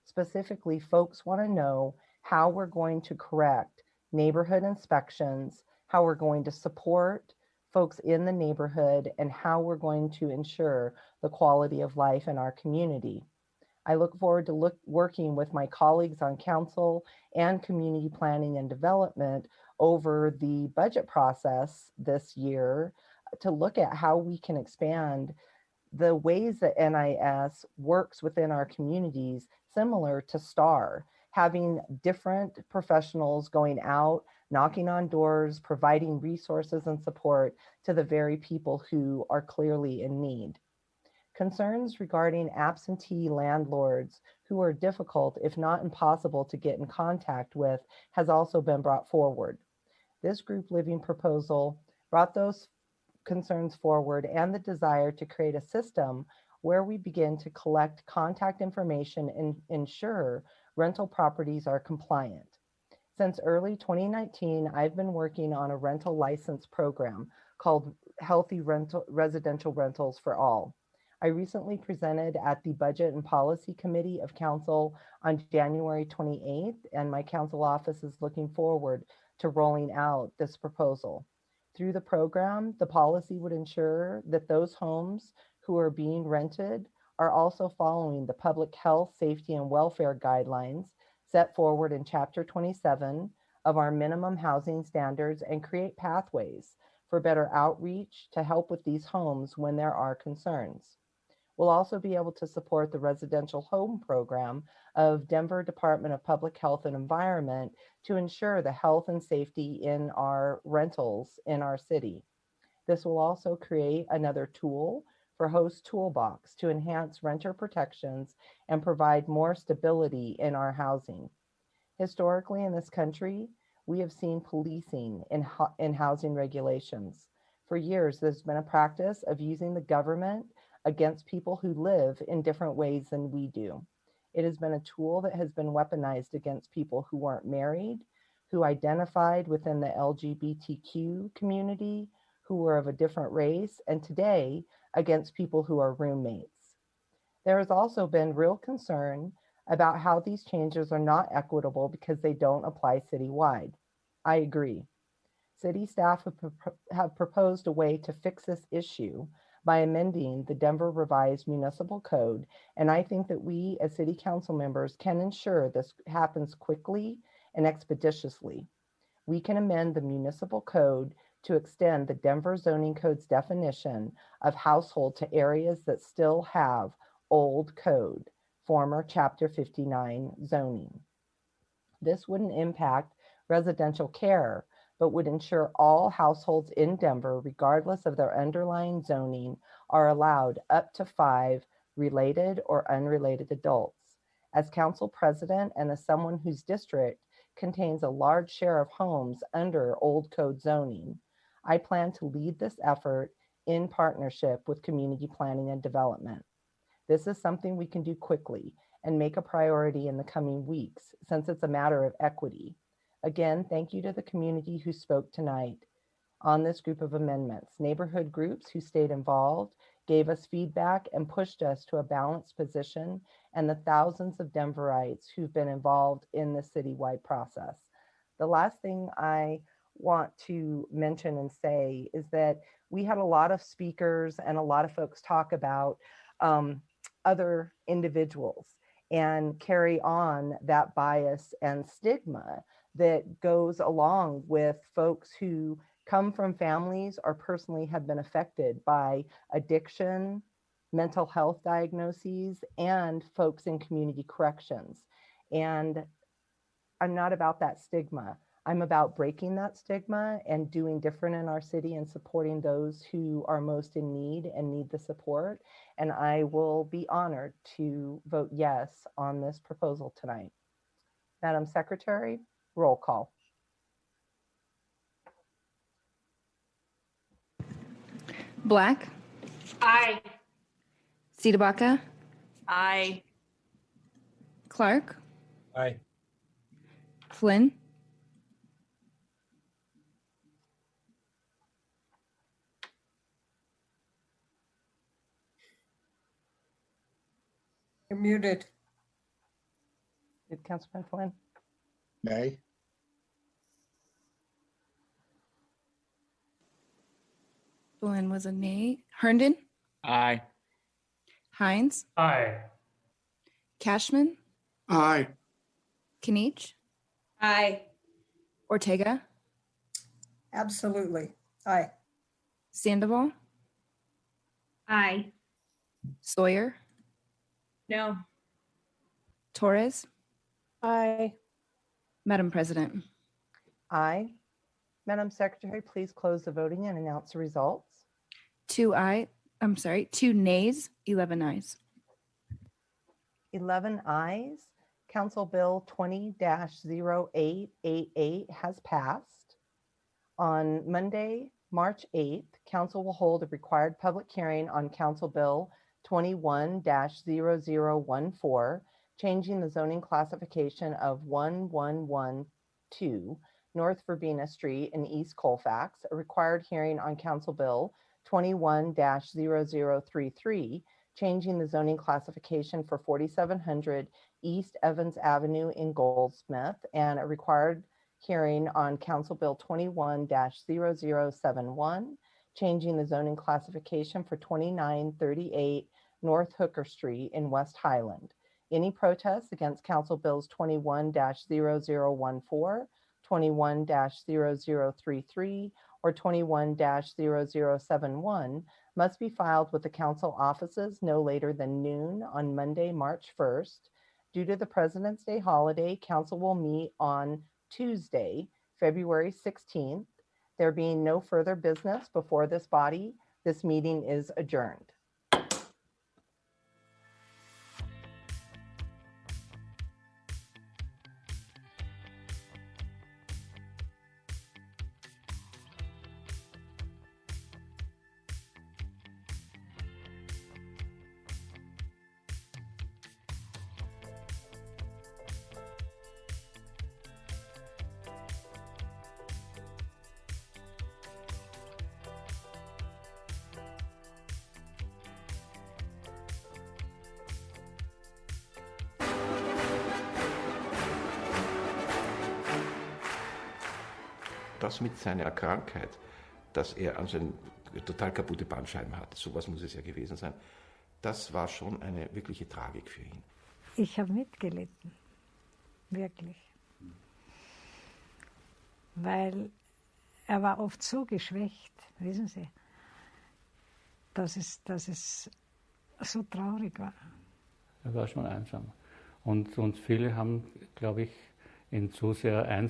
Specifically, folks want to know how we're going to correct neighborhood inspections, how we're going to support folks in the neighborhood, and how we're going to ensure the quality of life in our community. I look forward to working with my colleagues on council and community planning and development over the budget process this year to look at how we can expand the ways that NIS works within our communities, similar to STAR, having different professionals going out, knocking on doors, providing resources and support to the very people who are clearly in need. Concerns regarding absentee landlords who are difficult, if not impossible, to get in contact with has also been brought forward. This group living proposal brought those concerns forward and the desire to create a system where we begin to collect contact information and ensure rental properties are compliant. Since early 2019, I've been working on a rental license program called Healthy Residential Rentals for All. I recently presented at the Budget and Policy Committee of Council on January 28th, and my council office is looking forward to rolling out this proposal. Through the program, the policy would ensure that those homes who are being rented are also following the public health, safety, and welfare guidelines set forward in Chapter 27 of our minimum housing standards and create pathways for better outreach to help with these homes when there are concerns. We'll also be able to support the residential home program of Denver Department of Public Health and Environment to ensure the health and safety in our rentals in our city. This will also create another tool for Host Toolbox to enhance renter protections and provide more stability in our housing. Historically in this country, we have seen policing in housing regulations. For years, there's been a practice of using the government against people who live in different ways than we do. It has been a tool that has been weaponized against people who weren't married, who identified within the LGBTQ community, who were of a different race, and today against people who are roommates. There has also been real concern about how these changes are not equitable because they don't apply citywide. I agree. City staff have proposed a way to fix this issue by amending the Denver Revised Municipal Code, and I think that we as City Council members can ensure this happens quickly and expeditiously. We can amend the municipal code to extend the Denver Zoning Code's definition of household to areas that still have old code, former Chapter 59 zoning. This wouldn't impact residential care, but would ensure all households in Denver, regardless of their underlying zoning, are allowed up to 5 related or unrelated adults. As council president and as someone whose district contains a large share of homes under old code zoning, I plan to lead this effort in partnership with community planning and development. This is something we can do quickly and make a priority in the coming weeks, since it's a matter of equity. Again, thank you to the community who spoke tonight on this group of amendments. Neighborhood groups who stayed involved, gave us feedback, and pushed us to a balanced position, and the thousands of Denverites who've been involved in the citywide process. The last thing I want to mention and say is that we had a lot of speakers and a lot of folks talk about other individuals and carry on that bias and stigma that goes along with folks who come from families or personally have been affected by addiction, mental health diagnoses, and folks in community corrections. And I'm not about that stigma. I'm about breaking that stigma and doing different in our city and supporting those who are most in need and need the support. And I will be honored to vote yes on this proposal tonight. Madam Secretary, roll call. Black, Aye. Cedabaca, Aye. Clark, Aye. Flynn, You're muted. Did Councilman Flynn? Nay. Flynn was a nay. Herndon, Aye. Hines, Aye. Cashman, Aye. Kinich, Aye. Ortega, Absolutely. Aye. Sandoval, Aye. Sawyer, No. Torres. Aye. Madam President. Aye. Madam Secretary, please close the voting and announce the results. 2 nays, 11 ayes. 11 ayes. Council Bill 20-0888 has passed. On Monday, March 8th, Council will hold a required public hearing on Council Bill 21-0014, changing the zoning classification of 1112 North Verbena Street in East Colfax, a required hearing on Council Bill 21-0033, changing the zoning classification for 4700 East Evans Avenue in Goldsmith, and a required hearing on Council Bill 21-0071, changing the zoning classification for 2938 North Hooker Street in West Highland. Any protests against Council Bills 21-0014, 21-0033, or 21-0071 must be filed with the council offices no later than noon on Monday, March 1st. Due to the President's Day holiday, council will meet on Tuesday, February 16th. There being no further business before this body, this meeting is adjourned. das mit seiner Krankheit, dass er also total kaputte Bandscheiben hat, sowas muss es ja gewesen sein, das war schon eine wirkliche Tragik für ihn. Ich habe mitgelitten, wirklich. Weil er war oft so geschwächt, wissen Sie, dass es so traurig war. Er war schon einsam. Und viele haben, glaube ich, ihn zu sehr einsam